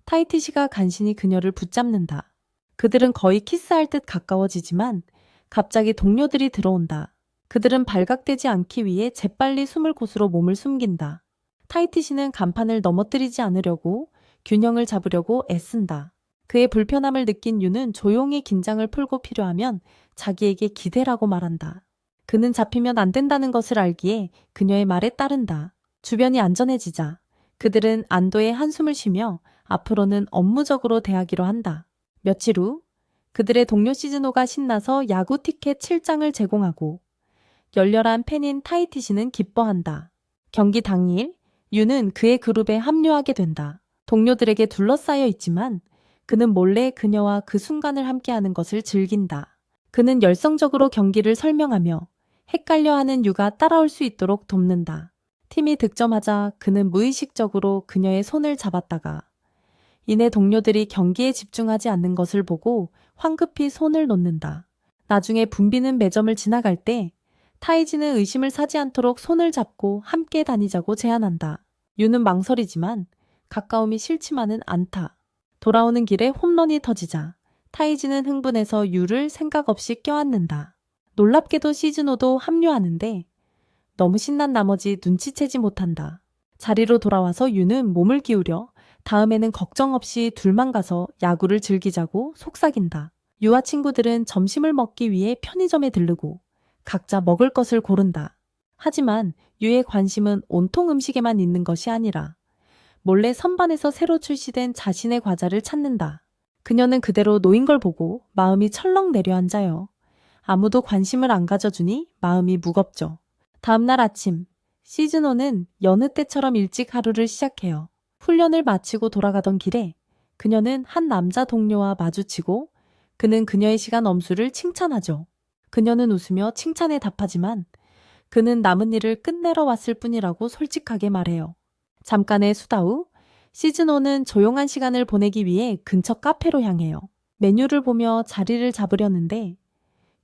타이티 씨가 간신히 그녀를 붙잡는다. 그들은 거의 키스할 듯 가까워지지만 갑자기 동료들이 들어온다. 그들은 발각되지 않기 위해 재빨리 숨을 곳으로 몸을 숨긴다. 타이티 씨는 간판을 넘어뜨리지 않으려고 균형을 잡으려고 애쓴다. 그의 불편함을 느낀 유는 조용히 긴장을 풀고 필요하면 자기에게 기대라고 말한다. 그는 잡히면 안 된다는 것을 알기에 그녀의 말에 따른다. 주변이 안전해지자 그들은 안도의 한숨을 쉬며 앞으로는 업무적으로 대하기로 한다. 며칠 후 그들의 동료 시즈노가 신나서 야구 티켓 7장을 제공하고 열렬한 팬인 타이티 씨는 기뻐한다. 경기 당일 유는 그의 그룹에 합류하게 된다. 동료들에게 둘러싸여 있지만 그는 몰래 그녀와 그 순간을 함께하는 것을 즐긴다. 그는 열성적으로 경기를 설명하며 헷갈려하는 유가 따라올 수 있도록 돕는다. 팀이 득점하자 그는 무의식적으로 그녀의 손을 잡았다가 이내 동료들이 경기에 집중하지 않는 것을 보고 황급히 손을 놓는다. 나중에 붐비는 매점을 지나갈 때 타이지는 의심을 사지 않도록 손을 잡고 함께 다니자고 제안한다. 유는 망설이지만 가까움이 싫지만은 않다. 돌아오는 길에 홈런이 터지자 타이지는 흥분해서 유를 생각 없이 껴안는다. 놀랍게도 시즈노도 합류하는데 너무 신난 나머지 눈치채지 못한다. 자리로 돌아와서 유는 몸을 기울여 다음에는 걱정 없이 둘만 가서 야구를 즐기자고 속삭인다. 유와 친구들은 점심을 먹기 위해 편의점에 들르고 각자 먹을 것을 고른다. 하지만 유의 관심은 온통 음식에만 있는 것이 아니라 몰래 선반에서 새로 출시된 자신의 과자를 찾는다. 그녀는 그대로 놓인 걸 보고 마음이 철렁 내려앉아요. 아무도 관심을 안 가져주니 마음이 무겁죠. 다음날 아침, 시즈노는 여느 때처럼 일찍 하루를 시작해요. 훈련을 마치고 돌아가던 길에 그녀는 한 남자 동료와 마주치고 그는 그녀의 시간 엄수를 칭찬하죠. 그녀는 웃으며 칭찬에 답하지만 그는 남은 일을 끝내러 왔을 뿐이라고 솔직하게 말해요. 잠깐의 수다 후 시즈노는 조용한 시간을 보내기 위해 근처 카페로 향해요. 메뉴를 보며 자리를 잡으려는데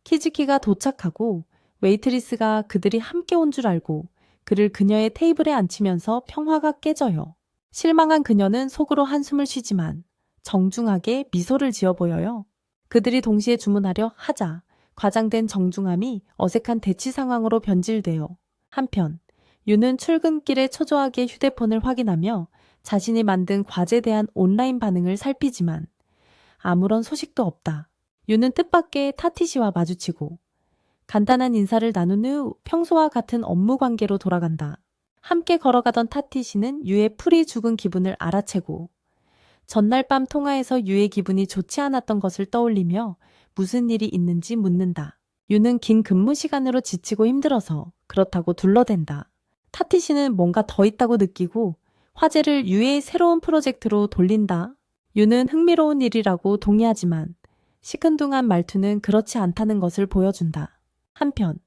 키즈키가 도착하고 웨이트리스가 그들이 함께 온 줄 알고 그를 그녀의 테이블에 앉히면서 평화가 깨져요. 실망한 그녀는 속으로 한숨을 쉬지만 정중하게 미소를 지어 보여요. 그들이 동시에 주문하려 하자 과장된 정중함이 어색한 대치 상황으로 변질돼요. 한편 유는 출근길에 초조하게 휴대폰을 확인하며 자신이 만든 과제에 대한 온라인 반응을 살피지만 아무런 소식도 없다. 유는 뜻밖의 타티 씨와 마주치고 간단한 인사를 나눈 후 평소와 같은 업무 관계로 돌아간다. 함께 걸어가던 타티 씨는 유의 풀이 죽은 기분을 알아채고 전날 밤 통화에서 유의 기분이 좋지 않았던 것을 떠올리며 무슨 일이 있는지 묻는다. 유는 긴 근무 시간으로 지치고 힘들어서 그렇다고 둘러댄다. 타티 씨는 뭔가 더 있다고 느끼고 화제를 유의 새로운 프로젝트로 돌린다. 유는 흥미로운 일이라고 동의하지만 시큰둥한 말투는 그렇지 않다는 것을 보여준다. 한편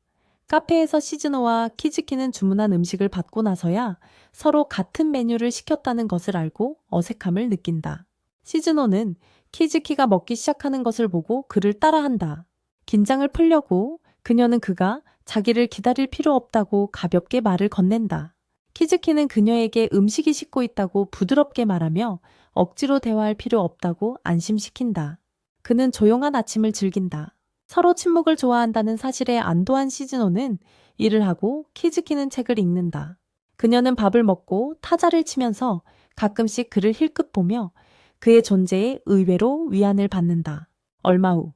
카페에서 시즈노와 키즈키는 주문한 음식을 받고 나서야 서로 같은 메뉴를 시켰다는 것을 알고 어색함을 느낀다. 시즈노는 키즈키가 먹기 시작하는 것을 보고 그를 따라한다. 긴장을 풀려고 그녀는 그가 자기를 기다릴 필요 없다고 가볍게 말을 건넨다. 키즈키는 그녀에게 음식이 식고 있다고 부드럽게 말하며 억지로 대화할 필요 없다고 안심시킨다. 그는 조용한 아침을 즐긴다. 서로 침묵을 좋아한다는 사실에 안도한 시즈노는 일을 하고 키즈키는 책을 읽는다. 그녀는 밥을 먹고 타자를 치면서 가끔씩 그를 힐끗 보며 그의 존재에 의외로 위안을 받는다. 얼마 후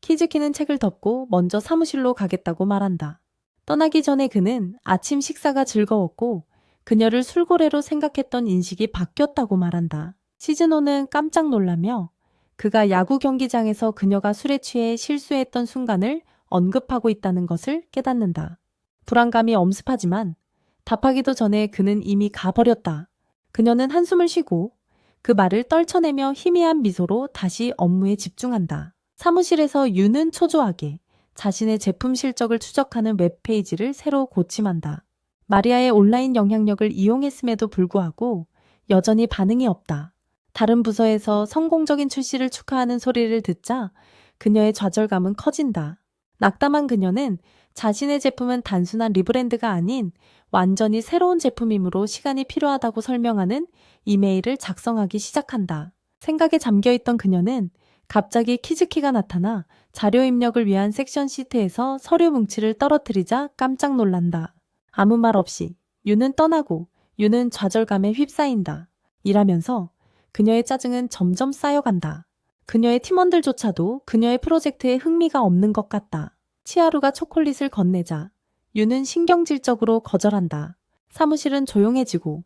키즈키는 책을 덮고 먼저 사무실로 가겠다고 말한다. 떠나기 전에 그는 아침 식사가 즐거웠고 그녀를 술고래로 생각했던 인식이 바뀌었다고 말한다. 시즈노는 깜짝 놀라며 그가 야구 경기장에서 그녀가 술에 취해 실수했던 순간을 언급하고 있다는 것을 깨닫는다. 불안감이 엄습하지만 답하기도 전에 그는 이미 가버렸다. 그녀는 한숨을 쉬고 그 말을 떨쳐내며 희미한 미소로 다시 업무에 집중한다. 사무실에서 유는 초조하게 자신의 제품 실적을 추적하는 웹페이지를 새로 고침한다. 마리아의 온라인 영향력을 이용했음에도 불구하고 여전히 반응이 없다. 다른 부서에서 성공적인 출시를 축하하는 소리를 듣자 그녀의 좌절감은 커진다. 낙담한 그녀는 자신의 제품은 단순한 리브랜드가 아닌 완전히 새로운 제품이므로 시간이 필요하다고 설명하는 이메일을 작성하기 시작한다. 생각에 잠겨있던 그녀는 갑자기 키즈키가 나타나 자료 입력을 위한 섹션 시트에서 서류 뭉치를 떨어뜨리자 깜짝 놀란다. 아무 말 없이 유는 떠나고 유는 좌절감에 휩싸인다. 일하면서 그녀의 짜증은 점점 쌓여간다. 그녀의 팀원들조차도 그녀의 프로젝트에 흥미가 없는 것 같다. 치하루가 초콜릿을 건네자 유는 신경질적으로 거절한다. 사무실은 조용해지고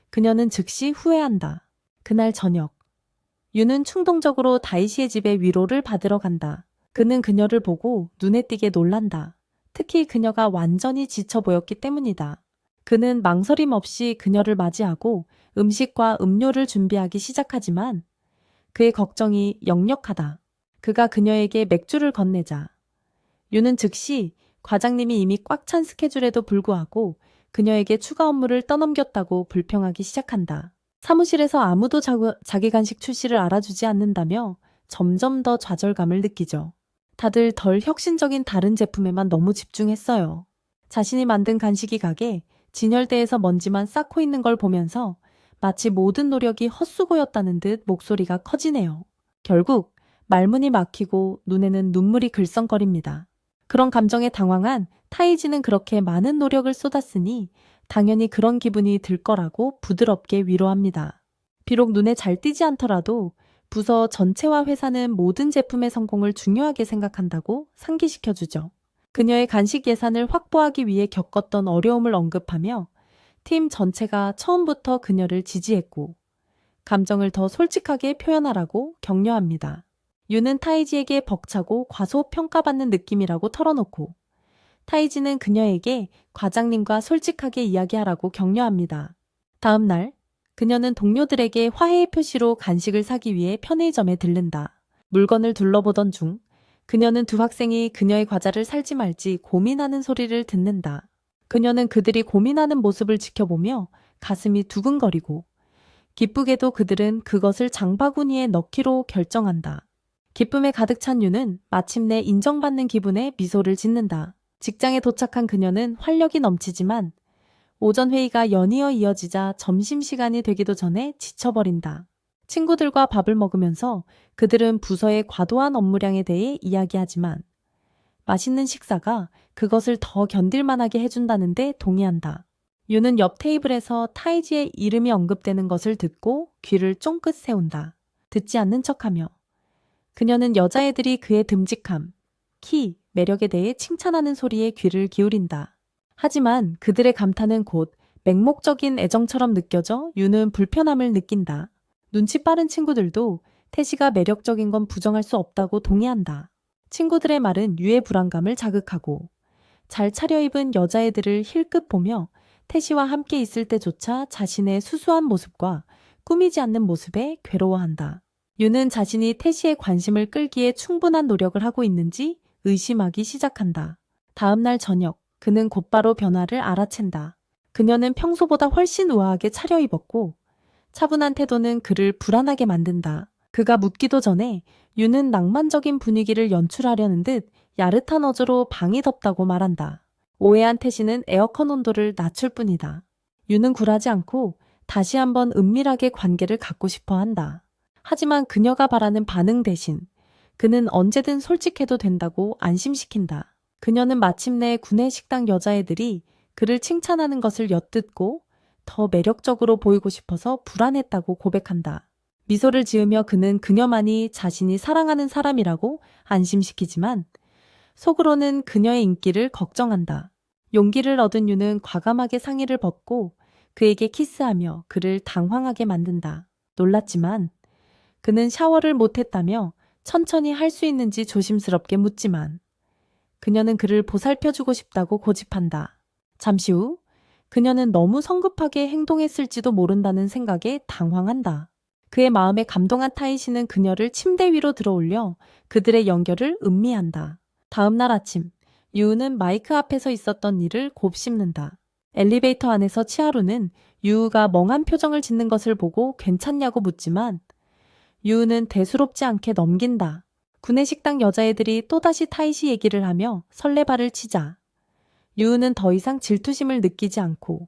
그녀는 즉시 후회한다. 그날 저녁 유는 충동적으로 다이시의 집에 위로를 받으러 간다. 그는 그녀를 보고 눈에 띄게 놀란다. 특히 그녀가 완전히 지쳐 보였기 때문이다. 그는 망설임 없이 그녀를 맞이하고 음식과 음료를 준비하기 시작하지만 그의 걱정이 역력하다. 그가 그녀에게 맥주를 건네자 유는 즉시 과장님이 이미 꽉 찬 스케줄에도 불구하고 그녀에게 추가 업무를 떠넘겼다고 불평하기 시작한다. 사무실에서 아무도 자기 간식 출시를 알아주지 않는다며 점점 더 좌절감을 느끼죠. 다들 덜 혁신적인 다른 제품에만 너무 집중했어요. 자신이 만든 간식이 가게 진열대에서 먼지만 쌓고 있는 걸 보면서 마치 모든 노력이 헛수고였다는 듯 목소리가 커지네요. 결국 말문이 막히고 눈에는 눈물이 글썽거립니다. 그런 감정에 당황한 타이지는 그렇게 많은 노력을 쏟았으니 당연히 그런 기분이 들 거라고 부드럽게 위로합니다. 비록 눈에 잘 띄지 않더라도 부서 전체와 회사는 모든 제품의 성공을 중요하게 생각한다고 상기시켜주죠. 그녀의 간식 예산을 확보하기 위해 겪었던 어려움을 언급하며 팀 전체가 처음부터 그녀를 지지했고 감정을 더 솔직하게 표현하라고 격려합니다. 유는 타이지에게 벅차고 과소평가받는 느낌이라고 털어놓고 타이지는 그녀에게 과장님과 솔직하게 이야기하라고 격려합니다. 다음 날 그녀는 동료들에게 화해의 표시로 간식을 사기 위해 편의점에 들른다. 물건을 둘러보던 중 그녀는 두 학생이 그녀의 과자를 살지 말지 고민하는 소리를 듣는다. 그녀는 그들이 고민하는 모습을 지켜보며 가슴이 두근거리고 기쁘게도 그들은 그것을 장바구니에 넣기로 결정한다. 기쁨에 가득 찬 유는 마침내 인정받는 기분에 미소를 짓는다. 직장에 도착한 그녀는 활력이 넘치지만 오전 회의가 연이어 이어지자 점심시간이 되기도 전에 지쳐버린다. 친구들과 밥을 먹으면서 그들은 부서의 과도한 업무량에 대해 이야기하지만 맛있는 식사가 그것을 더 견딜만하게 해준다는데 동의한다. 유는 옆 테이블에서 타이지의 이름이 언급되는 것을 듣고 귀를 쫑긋 세운다. 듣지 않는 척하며 그녀는 여자애들이 그의 듬직함, 키, 매력에 대해 칭찬하는 소리에 귀를 기울인다. 하지만 그들의 감탄은 곧 맹목적인 애정처럼 느껴져 유는 불편함을 느낀다. 눈치 빠른 친구들도 태시가 매력적인 건 부정할 수 없다고 동의한다. 친구들의 말은 유의 불안감을 자극하고 잘 차려입은 여자애들을 힐끗 보며 태시와 함께 있을 때조차 자신의 수수한 모습과 꾸미지 않는 모습에 괴로워한다. 유는 자신이 태시의 관심을 끌기에 충분한 노력을 하고 있는지 의심하기 시작한다. 다음 날 저녁, 그는 곧바로 변화를 알아챈다. 그녀는 평소보다 훨씬 우아하게 차려입었고 차분한 태도는 그를 불안하게 만든다. 그가 묻기도 전에 유는 낭만적인 분위기를 연출하려는 듯 야릇한 어조로 방이 덥다고 말한다. 오해한 태시는 에어컨 온도를 낮출 뿐이다. 유는 굴하지 않고 다시 한번 은밀하게 관계를 갖고 싶어 한다. 하지만 그녀가 바라는 반응 대신 그는 언제든 솔직해도 된다고 안심시킨다. 그녀는 마침내 구내식당 여자애들이 그를 칭찬하는 것을 엿듣고 더 매력적으로 보이고 싶어서 불안했다고 고백한다. 미소를 지으며 그는 그녀만이 자신이 사랑하는 사람이라고 안심시키지만 속으로는 그녀의 인기를 걱정한다. 용기를 얻은 유는 과감하게 상의를 벗고 그에게 키스하며 그를 당황하게 만든다. 놀랐지만 그는 샤워를 못했다며 천천히 할 수 있는지 조심스럽게 묻지만 그녀는 그를 보살펴주고 싶다고 고집한다. 잠시 후 그녀는 너무 성급하게 행동했을지도 모른다는 생각에 당황한다. 그의 마음에 감동한 타이시는 그녀를 침대 위로 들어올려 그들의 연결을 음미한다. 다음 날 아침, 유우는 마이크 앞에서 있었던 일을 곱씹는다. 엘리베이터 안에서 치하루는 유우가 멍한 표정을 짓는 것을 보고 괜찮냐고 묻지만 유우는 대수롭지 않게 넘긴다. 구내식당 여자애들이 또다시 타이시 얘기를 하며 설레발을 치자 유우는 더 이상 질투심을 느끼지 않고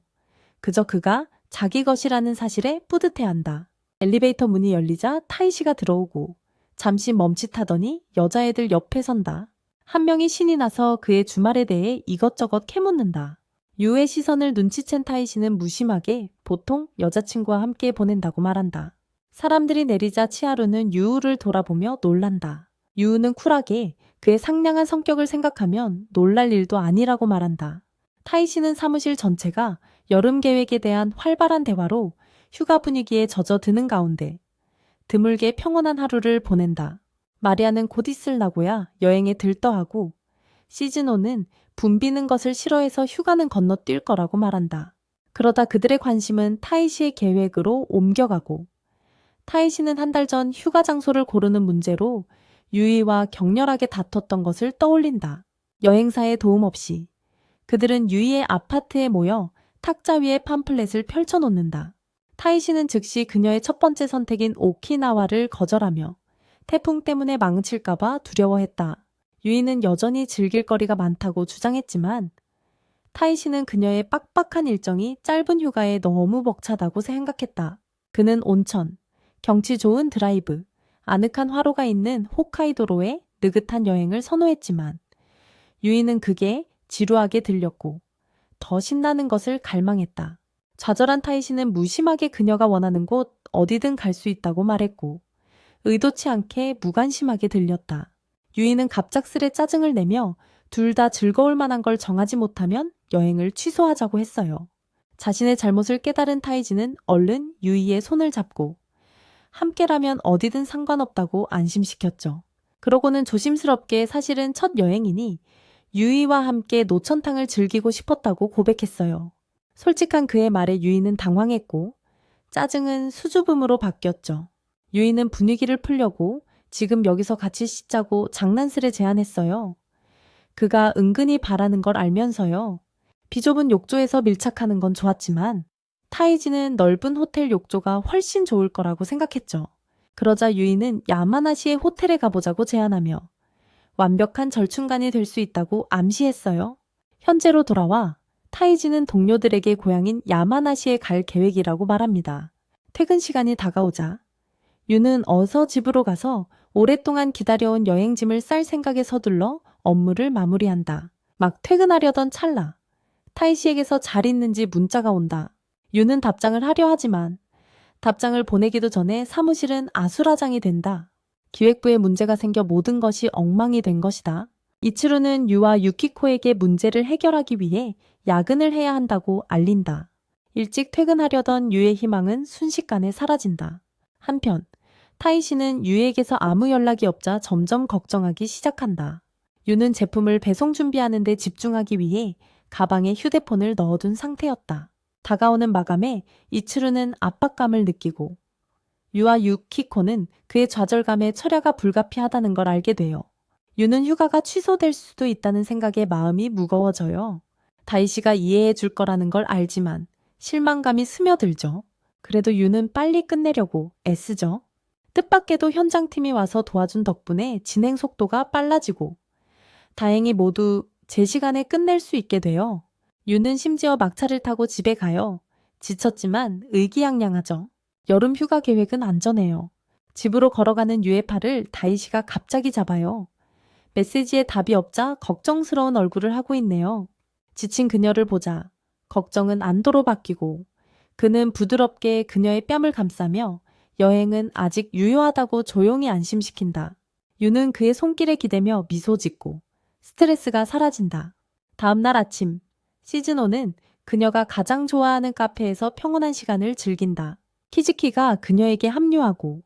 그저 그가 자기 것이라는 사실에 뿌듯해한다. 엘리베이터 문이 열리자 타이시가 들어오고 잠시 멈칫하더니 여자애들 옆에 선다. 한 명이 신이 나서 그의 주말에 대해 이것저것 캐묻는다. 유의 시선을 눈치챈 타이시는 무심하게 보통 여자친구와 함께 보낸다고 말한다. 사람들이 내리자 치하루는 유우를 돌아보며 놀란다. 유우는 쿨하게 그의 상냥한 성격을 생각하면 놀랄 일도 아니라고 말한다. 타이시는 사무실 전체가 여름 계획에 대한 활발한 대화로 휴가 분위기에 젖어드는 가운데 드물게 평온한 하루를 보낸다. 마리아는 곧 있을 나고야 여행에 들떠하고 시즈노는 붐비는 것을 싫어해서 휴가는 건너뛸 거라고 말한다. 그러다 그들의 관심은 타이시의 계획으로 옮겨가고 타이시는 한 달 전 휴가 장소를 고르는 문제로 유이와 격렬하게 다퉜던 것을 떠올린다. 여행사의 도움 없이 그들은 유이의 아파트에 모여 탁자 위에 팜플렛을 펼쳐놓는다. 타이시는 즉시 그녀의 첫 번째 선택인 오키나와를 거절하며 태풍 때문에 망칠까봐 두려워했다. 유이는 여전히 즐길 거리가 많다고 주장했지만 타이시는 그녀의 빡빡한 일정이 짧은 휴가에 너무 벅차다고 생각했다. 그는 온천, 경치 좋은 드라이브, 아늑한 화로가 있는 홋카이도로의 느긋한 여행을 선호했지만 유이는 그게 지루하게 들렸고 더 신나는 것을 갈망했다. 좌절한 타이시는 무심하게 그녀가 원하는 곳 어디든 갈 수 있다고 말했고 의도치 않게 무관심하게 들렸다. 유이는 갑작스레 짜증을 내며 둘 다 즐거울 만한 걸 정하지 못하면 여행을 취소하자고 했어요. 자신의 잘못을 깨달은 타이지는 얼른 유이의 손을 잡고 함께라면 어디든 상관없다고 안심시켰죠. 그러고는 조심스럽게 사실은 첫 여행이니 유이와 함께 노천탕을 즐기고 싶었다고 고백했어요. 솔직한 그의 말에 유이는 당황했고 짜증은 수줍음으로 바뀌었죠. 유이는 분위기를 풀려고 지금 여기서 같이 씻자고 장난스레 제안했어요. 그가 은근히 바라는 걸 알면서요. 비좁은 욕조에서 밀착하는 건 좋았지만 타이지는 넓은 호텔 욕조가 훨씬 좋을 거라고 생각했죠. 그러자 유이는 야마나시의 호텔에 가보자고 제안하며 완벽한 절충간이 될 수 있다고 암시했어요. 현재로 돌아와 타이지는 동료들에게 고향인 야마나시에 갈 계획이라고 말합니다. 퇴근 시간이 다가오자 유는 어서 집으로 가서 오랫동안 기다려온 여행짐을 쌀 생각에 서둘러 업무를 마무리한다. 막 퇴근하려던 찰나 타이시에게서 잘 있는지 문자가 온다. 유는 답장을 하려 하지만 답장을 보내기도 전에 사무실은 아수라장이 된다. 기획부에 문제가 생겨 모든 것이 엉망이 된 것이다. 이치루는 유와 유키코에게 문제를 해결하기 위해 야근을 해야 한다고 알린다. 일찍 퇴근하려던 유의 희망은 순식간에 사라진다. 한편 타이시는 유에게서 아무 연락이 없자 점점 걱정하기 시작한다. 유는 제품을 배송 준비하는 데 집중하기 위해 가방에 휴대폰을 넣어둔 상태였다. 다가오는 마감에 이치루는 압박감을 느끼고 유와 유키코는 그의 좌절감에 철야가 불가피하다는 걸 알게 돼요. 유는 휴가가 취소될 수도 있다는 생각에 마음이 무거워져요. 다이시가 이해해 줄 거라는 걸 알지만 실망감이 스며들죠. 그래도 유는 빨리 끝내려고 애쓰죠. 뜻밖에도 현장팀이 와서 도와준 덕분에 진행 속도가 빨라지고 다행히 모두 제 시간에 끝낼 수 있게 돼요. 유는 심지어 막차를 타고 집에 가요. 지쳤지만 의기양양하죠. 여름 휴가 계획은 안전해요. 집으로 걸어가는 유의 팔을 다이시가 갑자기 잡아요. 메시지에 답이 없자 걱정스러운 얼굴을 하고 있네요. 지친 그녀를 보자 걱정은 안도로 바뀌고 그는 부드럽게 그녀의 뺨을 감싸며 여행은 아직 유효하다고 조용히 안심시킨다. 유는 그의 손길에 기대며 미소 짓고 스트레스가 사라진다. 다음날 아침 시즈노는 그녀가 가장 좋아하는 카페에서 평온한 시간을 즐긴다. 키즈키가 그녀에게 합류하고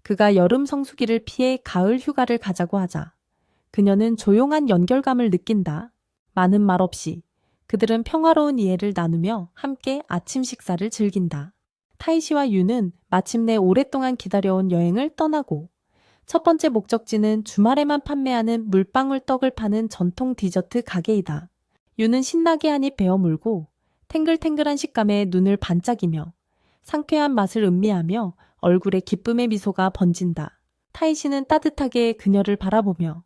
그가 여름 성수기를 피해 가을 휴가를 가자고 하자 그녀는 조용한 연결감을 느낀다. 많은 말 없이 그들은 평화로운 이해를 나누며 함께 아침 식사를 즐긴다. 타이시와 유는 마침내 오랫동안 기다려온 여행을 떠나고 첫 번째 목적지는 주말에만 판매하는 물방울 떡을 파는 전통 디저트 가게이다. 유는 신나게 한 입 베어 물고 탱글탱글한 식감에 눈을 반짝이며 상쾌한 맛을 음미하며 얼굴에 기쁨의 미소가 번진다. 타이시는 따뜻하게 그녀를 바라보며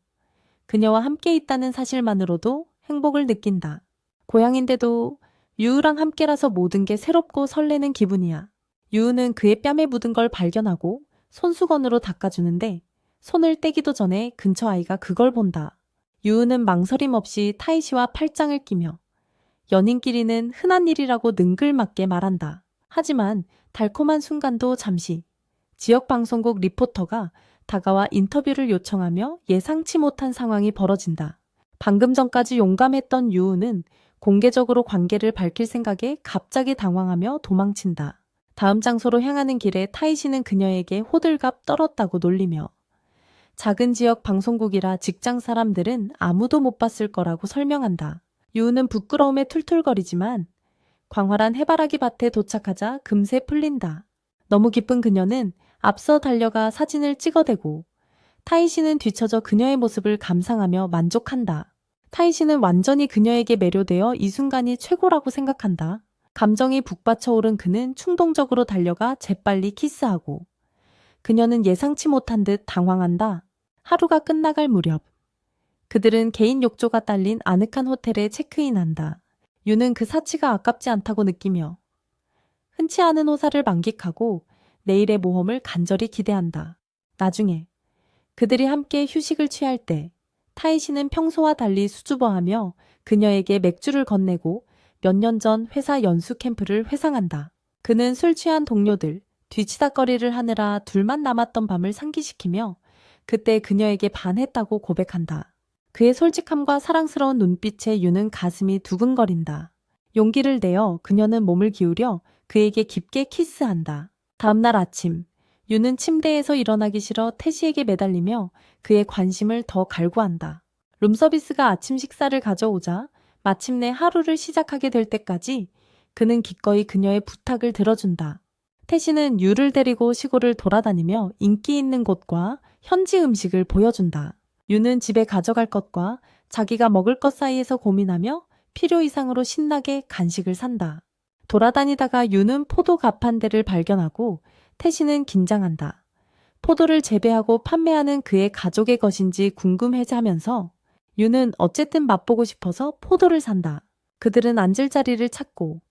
그녀와 함께 있다는 사실만으로도 행복을 느낀다. 고향인데도 유우랑 함께라서 모든 게 새롭고 설레는 기분이야. 유우는 그의 뺨에 묻은 걸 발견하고 손수건으로 닦아주는데 손을 떼기도 전에 근처 아이가 그걸 본다. 유우는 망설임 없이 타이시와 팔짱을 끼며 연인끼리는 흔한 일이라고 능글맞게 말한다. 하지만 달콤한 순간도 잠시 지역 방송국 리포터가 다가와 인터뷰를 요청하며 예상치 못한 상황이 벌어진다. 방금 전까지 용감했던 유우는 공개적으로 관계를 밝힐 생각에 갑자기 당황하며 도망친다. 다음 장소로 향하는 길에 타이시는 그녀에게 호들갑 떨었다고 놀리며 작은 지역 방송국이라 직장 사람들은 아무도 못 봤을 거라고 설명한다. 유우는 부끄러움에 툴툴거리지만 광활한 해바라기 밭에 도착하자 금세 풀린다. 너무 기쁜 그녀는 앞서 달려가 사진을 찍어대고 타이시는 뒤처져 그녀의 모습을 감상하며 만족한다. 타이시는 완전히 그녀에게 매료되어 이 순간이 최고라고 생각한다. 감정이 북받쳐 오른 그는 충동적으로 달려가 재빨리 키스하고 그녀는 예상치 못한 듯 당황한다. 하루가 끝나갈 무렵 그들은 개인 욕조가 딸린 아늑한 호텔에 체크인한다. 유는 그 사치가 아깝지 않다고 느끼며 흔치 않은 호사를 만끽하고 내일의 모험을 간절히 기대한다. 나중에 그들이 함께 휴식을 취할 때 타이시는 평소와 달리 수줍어하며 그녀에게 맥주를 건네고 몇 년 전 회사 연수 캠프를 회상한다. 그는 술 취한 동료들, 뒤치다꺼리를 하느라 둘만 남았던 밤을 상기시키며 그때 그녀에게 반했다고 고백한다. 그의 솔직함과 사랑스러운 눈빛에 유는 가슴이 두근거린다. 용기를 내어 그녀는 몸을 기울여 그에게 깊게 키스한다. 다음날 아침, 유는 침대에서 일어나기 싫어 태시에게 매달리며 그의 관심을 더 갈구한다. 룸서비스가 아침 식사를 가져오자 마침내 하루를 시작하게 될 때까지 그는 기꺼이 그녀의 부탁을 들어준다. 태시는 유를 데리고 시골을 돌아다니며 인기 있는 곳과 현지 음식을 보여준다. 유는 집에 가져갈 것과 자기가 먹을 것 사이에서 고민하며 필요 이상으로 신나게 간식을 산다. 돌아다니다가 유는 포도 갑 한 대를 발견하고 태시는 긴장한다. 포도를 재배하고 판매하는 그의 가족의 것인지 궁금해하면서 유는 어쨌든 맛보고 싶어서 포도를 산다. 그들은 앉을 자리를 찾고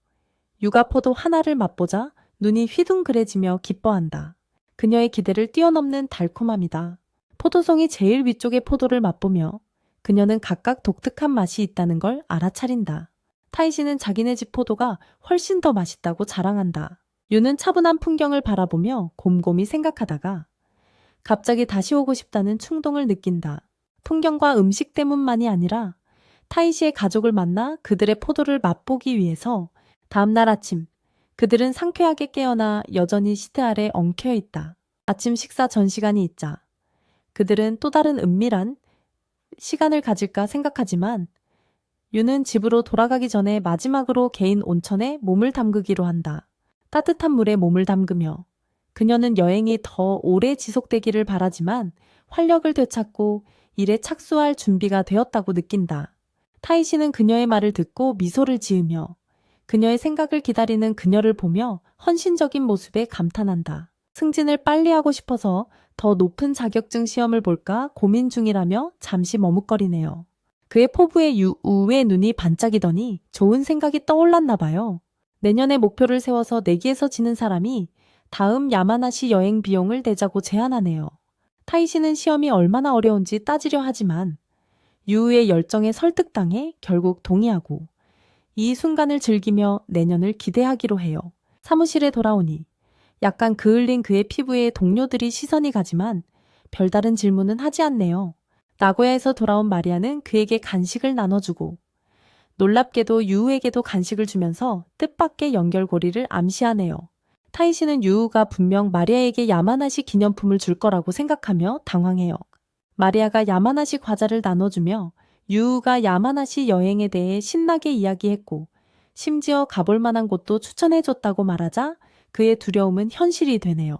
유가 포도 하나를 맛보자 눈이 휘둥그레지며 기뻐한다. 그녀의 기대를 뛰어넘는 달콤함이다. 포도송이 제일 위쪽의 포도를 맛보며 그녀는 각각 독특한 맛이 있다는 걸 알아차린다. 타이시는 자기네 집 포도가 훨씬 더 맛있다고 자랑한다. 유는 차분한 풍경을 바라보며 곰곰이 생각하다가 갑자기 다시 오고 싶다는 충동을 느낀다. 풍경과 음식 때문만이 아니라 타이시의 가족을 만나 그들의 포도를 맛보기 위해서 다음날 아침 그들은 상쾌하게 깨어나 여전히 시트 아래 엉켜 있다. 아침 식사 전 시간이 있자 그들은 또 다른 은밀한 시간을 가질까 생각하지만 유는 집으로 돌아가기 전에 마지막으로 개인 온천에 몸을 담그기로 한다. 따뜻한 물에 몸을 담그며 그녀는 여행이 더 오래 지속되기를 바라지만 활력을 되찾고 일에 착수할 준비가 되었다고 느낀다. 타이시는 그녀의 말을 듣고 미소를 지으며 그녀의 생각을 기다리는 그녀를 보며 헌신적인 모습에 감탄한다. 승진을 빨리 하고 싶어서 더 높은 자격증 시험을 볼까 고민 중이라며 잠시 머뭇거리네요. 그의 포부에 유우의 눈이 반짝이더니 좋은 생각이 떠올랐나 봐요. 내년에 목표를 세워서 내기에서 지는 사람이 다음 야마나시 여행 비용을 내자고 제안하네요. 타이시는 시험이 얼마나 어려운지 따지려 하지만 유우의 열정에 설득당해 결국 동의하고 이 순간을 즐기며 내년을 기대하기로 해요. 사무실에 돌아오니 약간 그을린 그의 피부에 동료들이 시선이 가지만 별다른 질문은 하지 않네요. 나고야에서 돌아온 마리아는 그에게 간식을 나눠주고 놀랍게도 유우에게도 간식을 주면서 뜻밖의 연결고리를 암시하네요. 타이시는 유우가 분명 마리아에게 야마나시 기념품을 줄 거라고 생각하며 당황해요. 마리아가 야마나시 과자를 나눠주며 유우가 야마나시 여행에 대해 신나게 이야기했고 심지어 가볼 만한 곳도 추천해줬다고 말하자 그의 두려움은 현실이 되네요.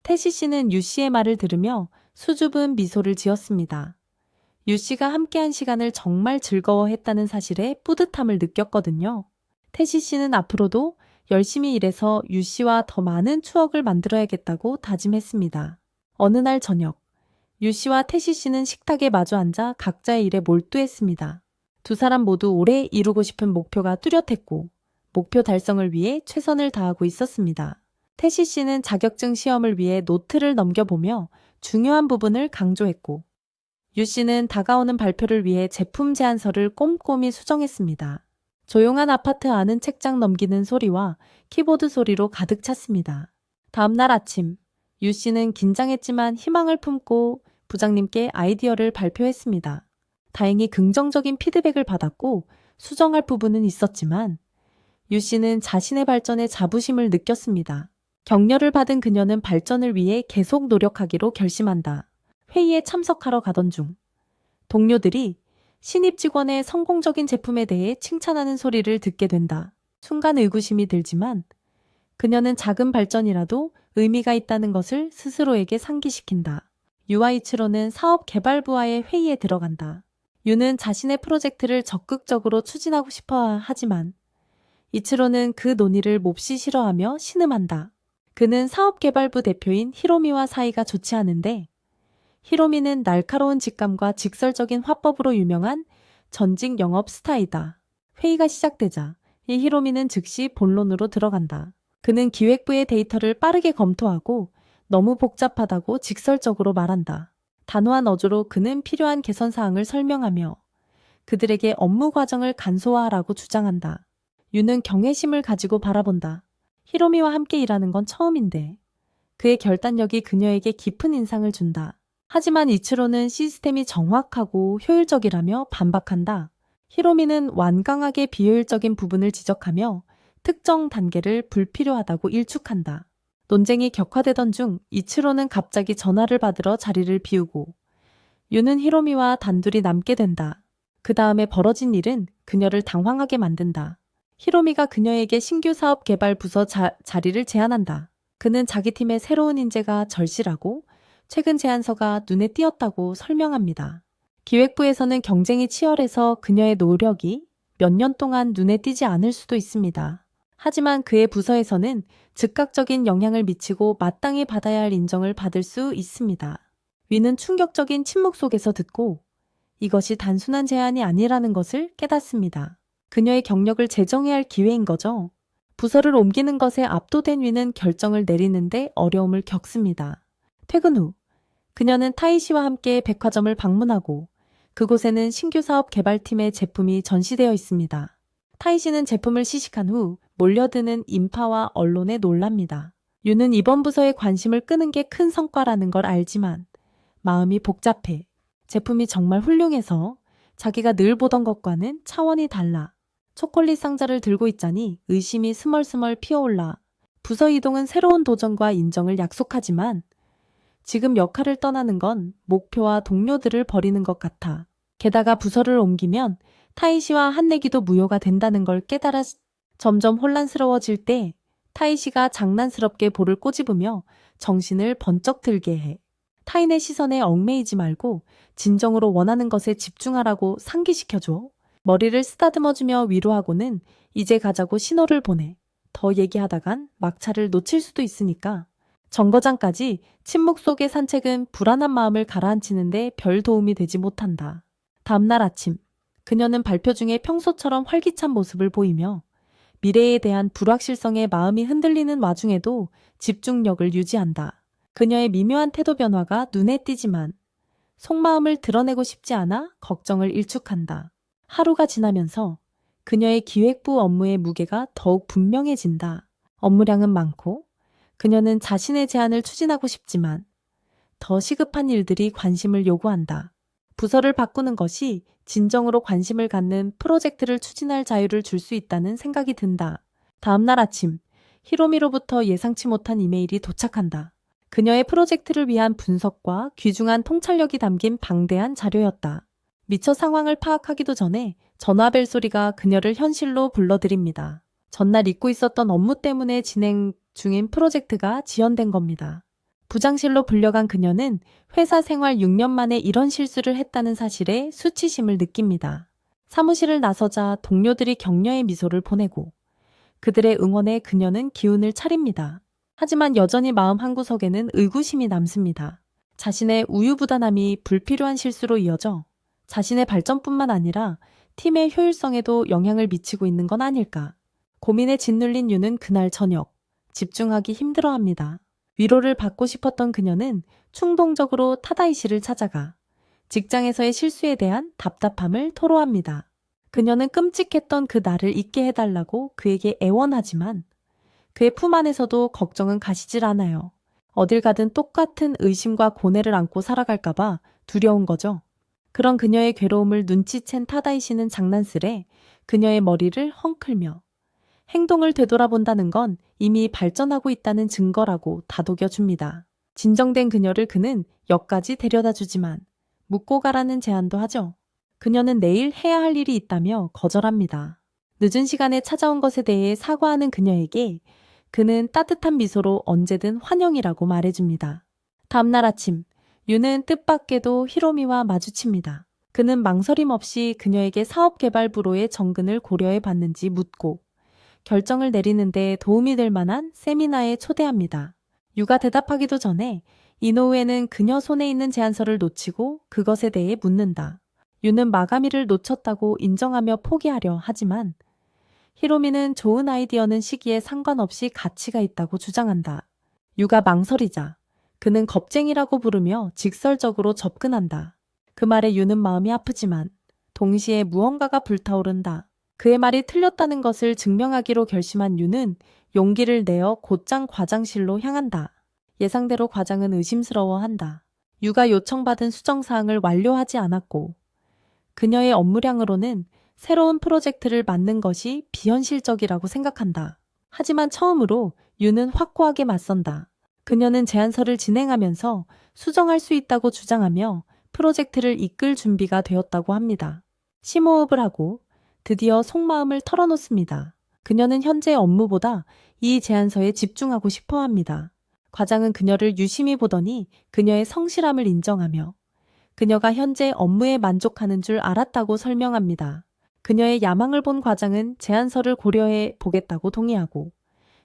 태시 씨는 유 씨의 말을 들으며 수줍은 미소를 지었습니다. 유 씨가 함께한 시간을 정말 즐거워했다는 사실에 뿌듯함을 느꼈거든요. 태시 씨는 앞으로도 열심히 일해서 유 씨와 더 많은 추억을 만들어야겠다고 다짐했습니다. 어느 날 저녁, 유 씨와 태시 씨는 식탁에 마주 앉아 각자의 일에 몰두했습니다. 두 사람 모두 오래 이루고 싶은 목표가 뚜렷했고 목표 달성을 위해 최선을 다하고 있었습니다. 태시 씨는 자격증 시험을 위해 노트를 넘겨보며 중요한 부분을 강조했고 유 씨는 다가오는 발표를 위해 제품 제안서를 꼼꼼히 수정했습니다. 조용한 아파트 안은 책장 넘기는 소리와 키보드 소리로 가득 찼습니다. 다음날 아침, 유 씨는 긴장했지만 희망을 품고 부장님께 아이디어를 발표했습니다. 다행히 긍정적인 피드백을 받았고 수정할 부분은 있었지만 유 씨는 자신의 발전에 자부심을 느꼈습니다. 격려를 받은 그녀는 발전을 위해 계속 노력하기로 결심한다. 회의에 참석하러 가던 중 동료들이 신입 직원의 성공적인 제품에 대해 칭찬하는 소리를 듣게 된다. 순간 의구심이 들지만 그녀는 작은 발전이라도 의미가 있다는 것을 스스로에게 상기시킨다. 유와 이치로는 사업 개발부와의 회의에 들어간다. 유는 자신의 프로젝트를 적극적으로 추진하고 싶어 하지만 이치로는 그 논의를 몹시 싫어하며 신음한다. 그는 사업개발부 대표인 히로미와 사이가 좋지 않은데 히로미는 날카로운 직감과 직설적인 화법으로 유명한 전직 영업 스타이다. 회의가 시작되자 이 히로미는 즉시 본론으로 들어간다. 그는 기획부의 데이터를 빠르게 검토하고 너무 복잡하다고 직설적으로 말한다. 단호한 어조로 그는 필요한 개선 사항을 설명하며 그들에게 업무 과정을 간소화하라고 주장한다. 유는 경외심을 가지고 바라본다. 히로미와 함께 일하는 건 처음인데 그의 결단력이 그녀에게 깊은 인상을 준다. 하지만 이치로는 시스템이 정확하고 효율적이라며 반박한다. 히로미는 완강하게 비효율적인 부분을 지적하며 특정 단계를 불필요하다고 일축한다. 논쟁이 격화되던 중 이치로는 갑자기 전화를 받으러 자리를 비우고 유는 히로미와 단둘이 남게 된다. 그 다음에 벌어진 일은 그녀를 당황하게 만든다. 히로미가 그녀에게 신규 사업 개발 부서 자리를 제안한다. 그는 자기 팀의 새로운 인재가 절실하고 최근 제안서가 눈에 띄었다고 설명합니다. 기획부에서는 경쟁이 치열해서 그녀의 노력이 몇 년 동안 눈에 띄지 않을 수도 있습니다. 하지만 그의 부서에서는 즉각적인 영향을 미치고 마땅히 받아야 할 인정을 받을 수 있습니다. 위는 충격적인 침묵 속에서 듣고 이것이 단순한 제안이 아니라는 것을 깨닫습니다. 그녀의 경력을 재정해야 할 기회인 거죠. 부서를 옮기는 것에 압도된 위는 결정을 내리는데 어려움을 겪습니다. 퇴근 후 그녀는 타이 씨와 함께 백화점을 방문하고 그곳에는 신규 사업 개발팀의 제품이 전시되어 있습니다. 타이 씨는 제품을 시식한 후 몰려드는 인파와 언론에 놀랍니다. 유는 이번 부서에 관심을 끄는 게 큰 성과라는 걸 알지만 마음이 복잡해. 제품이 정말 훌륭해서 자기가 늘 보던 것과는 차원이 달라. 초콜릿 상자를 들고 있자니 의심이 스멀스멀 피어올라. 부서 이동은 새로운 도전과 인정을 약속하지만 지금 역할을 떠나는 건 목표와 동료들을 버리는 것 같아. 게다가 부서를 옮기면 타이 씨와 한내기도 무효가 된다는 걸 깨달아 점점 혼란스러워질 때 타이 씨가 장난스럽게 볼을 꼬집으며 정신을 번쩍 들게 해. 타인의 시선에 얽매이지 말고 진정으로 원하는 것에 집중하라고 상기시켜줘. 머리를 쓰다듬어주며 위로하고는 이제 가자고 신호를 보내. 더 얘기하다간 막차를 놓칠 수도 있으니까. 정거장까지 침묵 속의 산책은 불안한 마음을 가라앉히는데 별 도움이 되지 못한다. 다음날 아침, 그녀는 발표 중에 평소처럼 활기찬 모습을 보이며 미래에 대한 불확실성에 마음이 흔들리는 와중에도 집중력을 유지한다. 그녀의 미묘한 태도 변화가 눈에 띄지만 속마음을 드러내고 싶지 않아 걱정을 일축한다. 하루가 지나면서 그녀의 기획부 업무의 무게가 더욱 분명해진다. 업무량은 많고 그녀는 자신의 제안을 추진하고 싶지만 더 시급한 일들이 관심을 요구한다. 부서를 바꾸는 것이 진정으로 관심을 갖는 프로젝트를 추진할 자유를 줄 수 있다는 생각이 든다. 다음날 아침, 히로미로부터 예상치 못한 이메일이 도착한다. 그녀의 프로젝트를 위한 분석과 귀중한 통찰력이 담긴 방대한 자료였다. 미처 상황을 파악하기도 전에 전화벨 소리가 그녀를 현실로 불러들입니다. 전날 잊고 있었던 업무 때문에 진행 중인 프로젝트가 지연된 겁니다. 부장실로 불려간 그녀는 회사 생활 6년 만에 이런 실수를 했다는 사실에 수치심을 느낍니다. 사무실을 나서자 동료들이 격려의 미소를 보내고 그들의 응원에 그녀는 기운을 차립니다. 하지만 여전히 마음 한구석에는 의구심이 남습니다. 자신의 우유부단함이 불필요한 실수로 이어져 자신의 발전뿐만 아니라 팀의 효율성에도 영향을 미치고 있는 건 아닐까. 고민에 짓눌린 유는 그날 저녁 집중하기 힘들어합니다. 위로를 받고 싶었던 그녀는 충동적으로 타다이 씨를 찾아가 직장에서의 실수에 대한 답답함을 토로합니다. 그녀는 끔찍했던 그 날을 잊게 해달라고 그에게 애원하지만 그의 품 안에서도 걱정은 가시질 않아요. 어딜 가든 똑같은 의심과 고뇌를 안고 살아갈까봐 두려운 거죠. 그런 그녀의 괴로움을 눈치챈 타다이 씨는 장난스레 그녀의 머리를 헝클며 행동을 되돌아본다는 건 이미 발전하고 있다는 증거라고 다독여줍니다. 진정된 그녀를 그는 역까지 데려다 주지만 묵고 가라는 제안도 하죠. 그녀는 내일 해야 할 일이 있다며 거절합니다. 늦은 시간에 찾아온 것에 대해 사과하는 그녀에게 그는 따뜻한 미소로 언제든 환영이라고 말해줍니다. 다음날 아침, 유는 뜻밖에도 히로미와 마주칩니다. 그는 망설임 없이 그녀에게 사업개발부로의 정근을 고려해 봤는지 묻고 결정을 내리는데 도움이 될 만한 세미나에 초대합니다. 유가 대답하기도 전에 이노우에는 그녀 손에 있는 제안서를 놓치고 그것에 대해 묻는다. 유는 마감일을 놓쳤다고 인정하며 포기하려 하지만 히로미는 좋은 아이디어는 시기에 상관없이 가치가 있다고 주장한다. 유가 망설이자 그는 겁쟁이라고 부르며 직설적으로 접근한다. 그 말에 유는 마음이 아프지만 동시에 무언가가 불타오른다. 그의 말이 틀렸다는 것을 증명하기로 결심한 유는 용기를 내어 곧장 과장실로 향한다. 예상대로 과장은 의심스러워한다. 유가 요청받은 수정사항을 완료하지 않았고 그녀의 업무량으로는 새로운 프로젝트를 맡는 것이 비현실적이라고 생각한다. 하지만 처음으로 유는 확고하게 맞선다. 그녀는 제안서를 진행하면서 수정할 수 있다고 주장하며 프로젝트를 이끌 준비가 되었다고 합니다. 심호흡을 하고 드디어 속마음을 털어놓습니다. 그녀는 현재 업무보다 이 제안서에 집중하고 싶어 합니다. 과장은 그녀를 유심히 보더니 그녀의 성실함을 인정하며 그녀가 현재 업무에 만족하는 줄 알았다고 설명합니다. 그녀의 야망을 본 과장은 제안서를 고려해 보겠다고 동의하고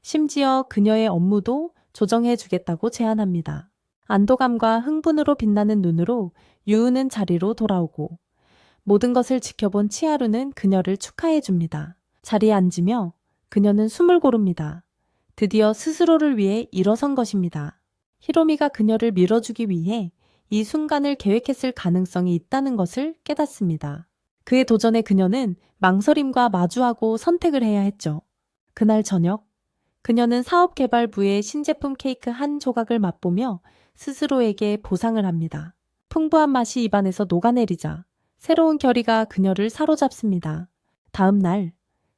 심지어 그녀의 업무도 조정해 주겠다고 제안합니다. 안도감과 흥분으로 빛나는 눈으로 유우는 자리로 돌아오고 모든 것을 지켜본 치하루는 그녀를 축하해 줍니다. 자리에 앉으며 그녀는 숨을 고릅니다. 드디어 스스로를 위해 일어선 것입니다. 히로미가 그녀를 밀어주기 위해 이 순간을 계획했을 가능성이 있다는 것을 깨닫습니다. 그의 도전에 그녀는 망설임과 마주하고 선택을 해야 했죠. 그날 저녁, 그녀는 사업개발부의 신제품 케이크 한 조각을 맛보며 스스로에게 보상을 합니다. 풍부한 맛이 입안에서 녹아내리자 새로운 결의가 그녀를 사로잡습니다. 다음 날,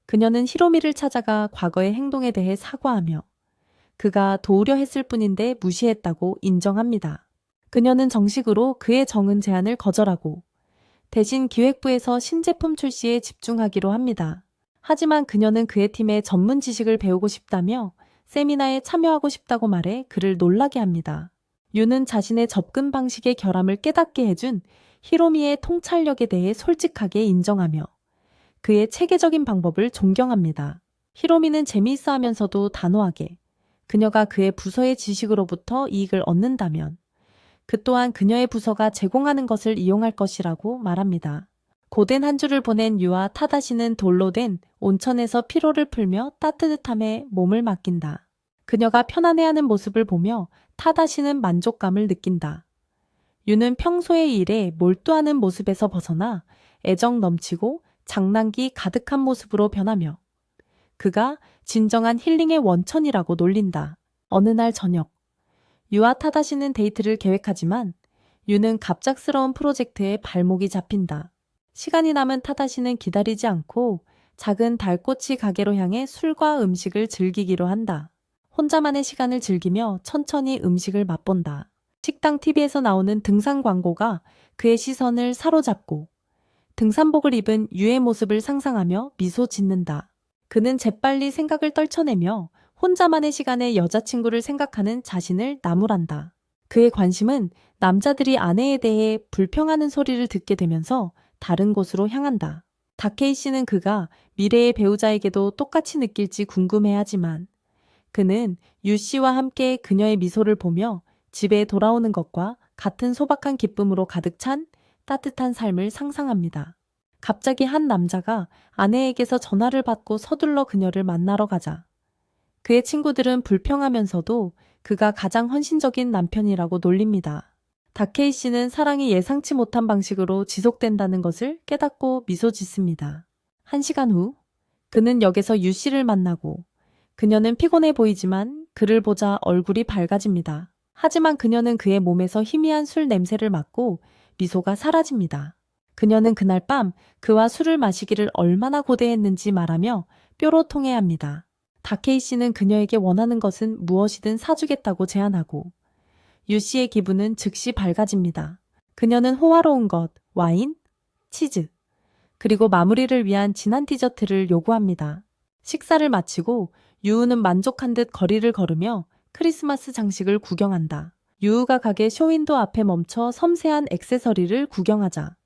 그녀는 히로미를 찾아가 과거의 행동에 대해 사과하며 그가 도우려 했을 뿐인데 무시했다고 인정합니다. 그녀는 정식으로 그의 정은 제안을 거절하고 대신 기획부에서 신제품 출시에 집중하기로 합니다. 하지만 그녀는 그의 팀의 전문 지식을 배우고 싶다며 세미나에 참여하고 싶다고 말해 그를 놀라게 합니다. 유는 자신의 접근 방식의 결함을 깨닫게 해준 히로미의 통찰력에 대해 솔직하게 인정하며 그의 체계적인 방법을 존경합니다. 히로미는 재미있어 하면서도 단호하게 그녀가 그의 부서의 지식으로부터 이익을 얻는다면 그 또한 그녀의 부서가 제공하는 것을 이용할 것이라고 말합니다. 고된 한 주를 보낸 유와 타다시는 돌로 된 온천에서 피로를 풀며 따뜻함에 몸을 맡긴다. 그녀가 편안해하는 모습을 보며 타다시는 만족감을 느낀다. 유는 평소의 일에 몰두하는 모습에서 벗어나 애정 넘치고 장난기 가득한 모습으로 변하며 그가 진정한 힐링의 원천이라고 놀린다. 어느 날 저녁, 유와 타다시는 데이트를 계획하지만 유는 갑작스러운 프로젝트에 발목이 잡힌다. 시간이 남은 타다시는 기다리지 않고 작은 달꼬치 가게로 향해 술과 음식을 즐기기로 한다. 혼자만의 시간을 즐기며 천천히 음식을 맛본다. 식당 TV에서 나오는 등산 광고가 그의 시선을 사로잡고 등산복을 입은 유의 모습을 상상하며 미소 짓는다. 그는 재빨리 생각을 떨쳐내며 혼자만의 시간에 여자친구를 생각하는 자신을 나무란다. 그의 관심은 남자들이 아내에 대해 불평하는 소리를 듣게 되면서 다른 곳으로 향한다. 다케이 씨는 그가 미래의 배우자에게도 똑같이 느낄지 궁금해하지만 그는 유 씨와 함께 그녀의 미소를 보며 집에 돌아오는 것과 같은 소박한 기쁨으로 가득 찬 따뜻한 삶을 상상합니다. 갑자기 한 남자가 아내에게서 전화를 받고 서둘러 그녀를 만나러 가자 그의 친구들은 불평하면서도 그가 가장 헌신적인 남편이라고 놀립니다. 다케이 씨는 사랑이 예상치 못한 방식으로 지속된다는 것을 깨닫고 미소 짓습니다. 1시간 후, 그는 역에서 유 씨를 만나고 그녀는 피곤해 보이지만 그를 보자 얼굴이 밝아집니다. 하지만 그녀는 그의 몸에서 희미한 술 냄새를 맡고 미소가 사라집니다. 그녀는 그날 밤 그와 술을 마시기를 얼마나 고대했는지 말하며 뾰로통해합니다. 다케이 씨는 그녀에게 원하는 것은 무엇이든 사주겠다고 제안하고 유 씨의 기분은 즉시 밝아집니다. 그녀는 호화로운 것, 와인, 치즈, 그리고 마무리를 위한 진한 디저트를 요구합니다. 식사를 마치고 유우는 만족한 듯 거리를 걸으며 크리스마스 장식을 구경한다. 유우가 가게 쇼윈도 앞에 멈춰 섬세한 액세서리를 구경하자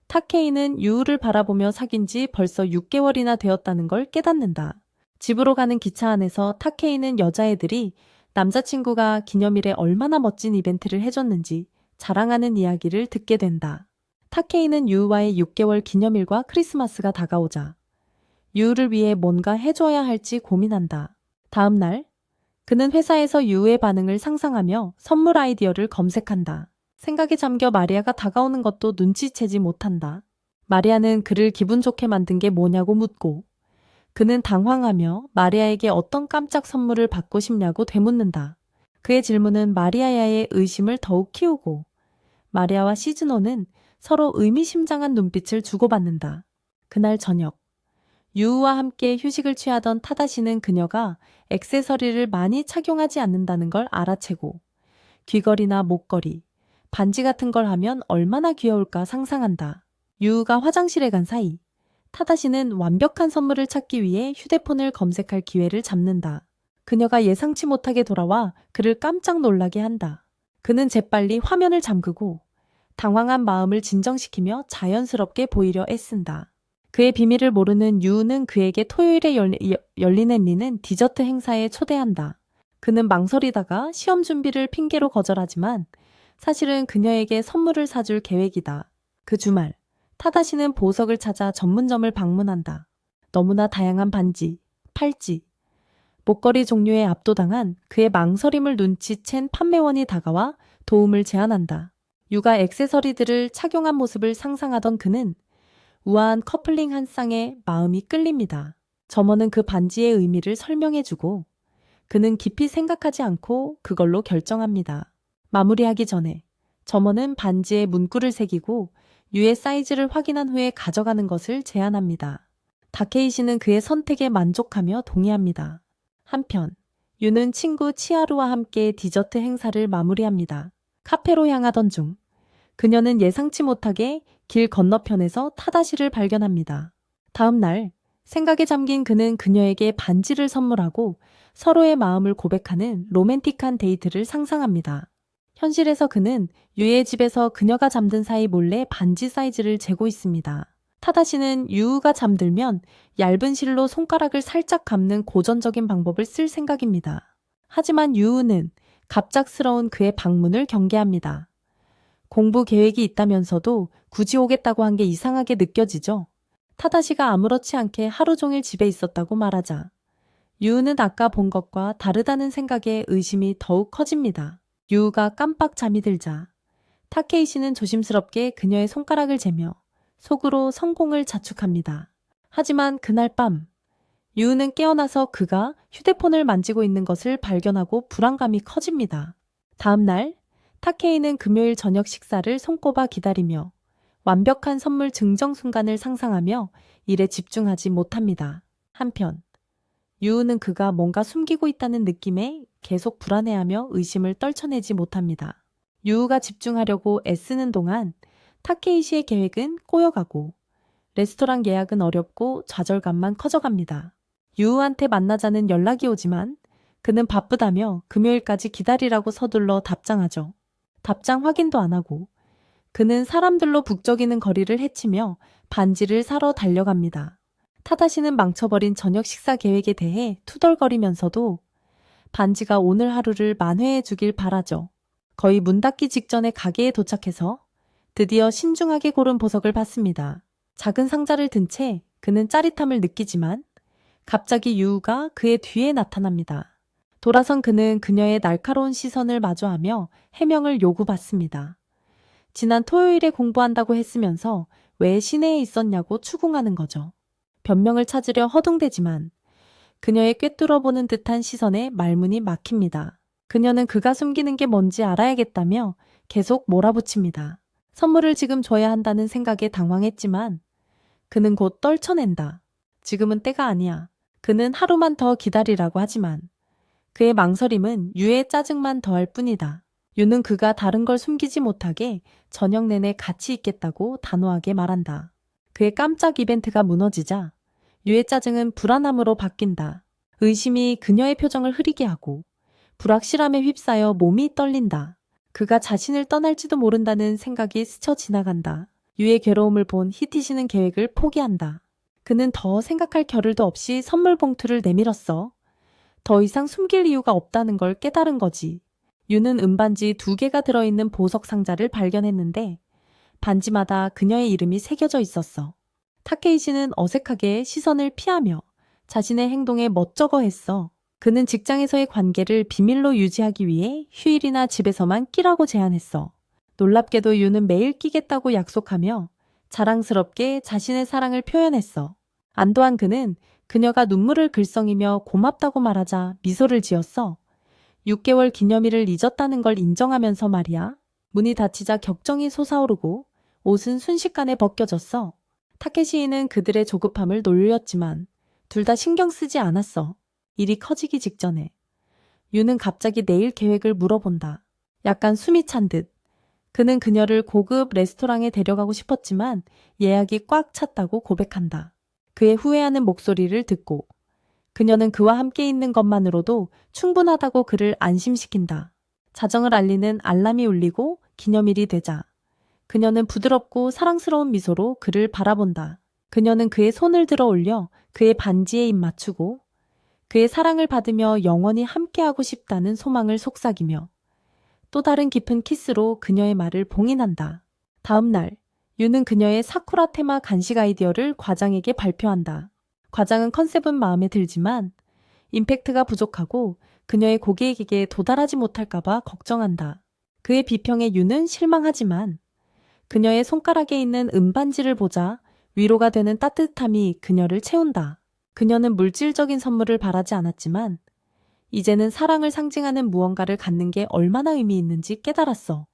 타케이는 유우를 바라보며 사귄 지 벌써 6개월이나 되었다는 걸 깨닫는다. 집으로 가는 기차 안에서 타케이는 여자애들이 남자친구가 기념일에 얼마나 멋진 이벤트를 해줬는지 자랑하는 이야기를 듣게 된다. 타케이는 유우와의 6개월 기념일과 크리스마스가 다가오자 유우를 위해 뭔가 해줘야 할지 고민한다. 다음 날, 그는 회사에서 유우의 반응을 상상하며 선물 아이디어를 검색한다. 생각에 잠겨 마리아가 다가오는 것도 눈치채지 못한다. 마리아는 그를 기분 좋게 만든 게 뭐냐고 묻고, 그는 당황하며 마리아에게 어떤 깜짝 선물을 받고 싶냐고 되묻는다. 그의 질문은 마리아야의 의심을 더욱 키우고, 마리아와 시즈노는 서로 의미심장한 눈빛을 주고받는다. 그날 저녁, 유우와 함께 휴식을 취하던 타다시는 그녀가 액세서리를 많이 착용하지 않는다는 걸 알아채고, 귀걸이나 목걸이, 반지 같은 걸 하면 얼마나 귀여울까 상상한다. 유우가 화장실에 간 사이, 타다시는 완벽한 선물을 찾기 위해 휴대폰을 검색할 기회를 잡는다. 그녀가 예상치 못하게 돌아와 그를 깜짝 놀라게 한다. 그는 재빨리 화면을 잠그고 당황한 마음을 진정시키며 자연스럽게 보이려 애쓴다. 그의 비밀을 모르는 유우는 그에게 토요일에 열리는 디저트 행사에 초대한다. 그는 망설이다가 시험 준비를 핑계로 거절하지만 사실은 그녀에게 선물을 사줄 계획이다. 그 주말, 타다시는 보석을 찾아 전문점을 방문한다. 너무나 다양한 반지, 팔찌, 목걸이 종류에 압도당한 그의 망설임을 눈치챈 판매원이 다가와 도움을 제안한다. 유가 액세서리들을 착용한 모습을 상상하던 그는 우아한 커플링 한 쌍에 마음이 끌립니다. 점원은 그 반지의 의미를 설명해주고 그는 깊이 생각하지 않고 그걸로 결정합니다. 마무리하기 전에 점원은 반지에 문구를 새기고 유의 사이즈를 확인한 후에 가져가는 것을 제안합니다. 다케이시는 그의 선택에 만족하며 동의합니다. 한편 유는 친구 치하루와 함께 디저트 행사를 마무리합니다. 카페로 향하던 중 그녀는 예상치 못하게 길 건너편에서 타다시를 발견합니다. 다음 날 생각에 잠긴 그는 그녀에게 반지를 선물하고 서로의 마음을 고백하는 로맨틱한 데이트를 상상합니다. 현실에서 그는 유의 집에서 그녀가 잠든 사이 몰래 반지 사이즈를 재고 있습니다. 타다시는 유우가 잠들면 얇은 실로 손가락을 살짝 감는 고전적인 방법을 쓸 생각입니다. 하지만 유우는 갑작스러운 그의 방문을 경계합니다. 공부 계획이 있다면서도 굳이 오겠다고 한 게 이상하게 느껴지죠. 타다시가 아무렇지 않게 하루 종일 집에 있었다고 말하자 유우는 아까 본 것과 다르다는 생각에 의심이 더욱 커집니다. 유우가 깜빡 잠이 들자 타케이시는 조심스럽게 그녀의 손가락을 재며 속으로 성공을 자축합니다. 하지만 그날 밤 유우는 깨어나서 그가 휴대폰을 만지고 있는 것을 발견하고 불안감이 커집니다. 다음 날 타케이는 금요일 저녁 식사를 손꼽아 기다리며 완벽한 선물 증정 순간을 상상하며 일에 집중하지 못합니다. 한편 유우는 그가 뭔가 숨기고 있다는 느낌에 계속 불안해하며 의심을 떨쳐내지 못합니다. 유우가 집중하려고 애쓰는 동안 타케이시의 계획은 꼬여가고 레스토랑 예약은 어렵고 좌절감만 커져갑니다. 유우한테 만나자는 연락이 오지만 그는 바쁘다며 금요일까지 기다리라고 서둘러 답장하죠. 답장 확인도 안 하고 그는 사람들로 북적이는 거리를 헤치며 반지를 사러 달려갑니다. 타다시는 망쳐버린 저녁 식사 계획에 대해 투덜거리면서도 반지가 오늘 하루를 만회해 주길 바라죠. 거의 문 닫기 직전에 가게에 도착해서 드디어 신중하게 고른 보석을 받습니다. 작은 상자를 든 채 그는 짜릿함을 느끼지만 갑자기 유우가 그의 뒤에 나타납니다. 돌아선 그는 그녀의 날카로운 시선을 마주하며 해명을 요구받습니다. 지난 토요일에 공부한다고 했으면서 왜 시내에 있었냐고 추궁하는 거죠. 변명을 찾으려 허둥대지만 그녀의 꿰뚫어보는 듯한 시선에 말문이 막힙니다. 그녀는 그가 숨기는 게 뭔지 알아야겠다며 계속 몰아붙입니다. 선물을 지금 줘야 한다는 생각에 당황했지만 그는 곧 떨쳐낸다. 지금은 때가 아니야. 그는 하루만 더 기다리라고 하지만 그의 망설임은 유의 짜증만 더할 뿐이다. 유는 그가 다른 걸 숨기지 못하게 저녁 내내 같이 있겠다고 단호하게 말한다. 그의 깜짝 이벤트가 무너지자 유의 짜증은 불안함으로 바뀐다. 의심이 그녀의 표정을 흐리게 하고 불확실함에 휩싸여 몸이 떨린다. 그가 자신을 떠날지도 모른다는 생각이 스쳐 지나간다. 유의 괴로움을 본 히티시는 계획을 포기한다. 그는 더 생각할 겨를도 없이 선물 봉투를 내밀었어. 더 이상 숨길 이유가 없다는 걸 깨달은 거지. 유는 은반지 2개가 들어있는 보석 상자를 발견했는데 반지마다 그녀의 이름이 새겨져 있었어. 타케이시는 어색하게 시선을 피하며 자신의 행동에 멋쩍어했어. 그는 직장에서의 관계를 비밀로 유지하기 위해 휴일이나 집에서만 끼라고 제안했어. 놀랍게도 유는 매일 끼겠다고 약속하며 자랑스럽게 자신의 사랑을 표현했어. 안도한 그는 그녀가 눈물을 글썽이며 고맙다고 말하자 미소를 지었어. 6개월 기념일을 잊었다는 걸 인정하면서 말이야. 문이 닫히자 격정이 솟아오르고 옷은 순식간에 벗겨졌어. 타케시이는 그들의 조급함을 놀렸지만 둘 다 신경 쓰지 않았어. 일이 커지기 직전에. 유는 갑자기 내일 계획을 물어본다. 약간 숨이 찬 듯. 그는 그녀를 고급 레스토랑에 데려가고 싶었지만 예약이 꽉 찼다고 고백한다. 그의 후회하는 목소리를 듣고 그녀는 그와 함께 있는 것만으로도 충분하다고 그를 안심시킨다. 자정을 알리는 알람이 울리고 기념일이 되자 그녀는 부드럽고 사랑스러운 미소로 그를 바라본다. 그녀는 그의 손을 들어 올려 그의 반지에 입 맞추고 그의 사랑을 받으며 영원히 함께하고 싶다는 소망을 속삭이며 또 다른 깊은 키스로 그녀의 말을 봉인한다. 다음 날, 유는 그녀의 사쿠라 테마 간식 아이디어를 과장에게 발표한다. 과장은 컨셉은 마음에 들지만 임팩트가 부족하고 그녀의 고객에게 도달하지 못할까봐 걱정한다. 그의 비평에 유는 실망하지만 그녀의 손가락에 있는 은반지를 보자 위로가 되는 따뜻함이 그녀를 채운다. 그녀는 물질적인 선물을 바라지 않았지만 이제는 사랑을 상징하는 무언가를 갖는 게 얼마나 의미 있는지 깨달았어.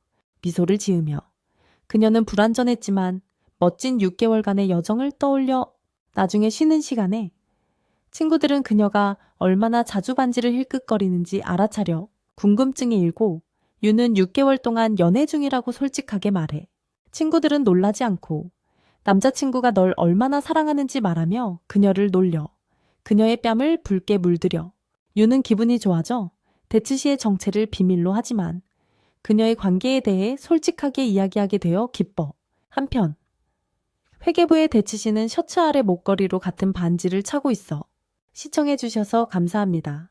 미소를 지으며 그녀는 불완전했지만 멋진 6개월간의 여정을 떠올려 나중에 쉬는 시간에 친구들은 그녀가 얼마나 자주 반지를 힐끗거리는지 알아차려 궁금증이 일고 유는 6개월 동안 연애 중이라고 솔직하게 말해. 친구들은 놀라지 않고 남자친구가 널 얼마나 사랑하는지 말하며 그녀를 놀려 그녀의 뺨을 붉게 물들여. 유는 기분이 좋아져 데츠시의 정체를 비밀로 하지만 그녀의 관계에 대해 솔직하게 이야기하게 되어 기뻐. 한편 회계부의 데츠시는 셔츠 아래 목걸이로 같은 반지를 차고 있어. 시청해주셔서 감사합니다.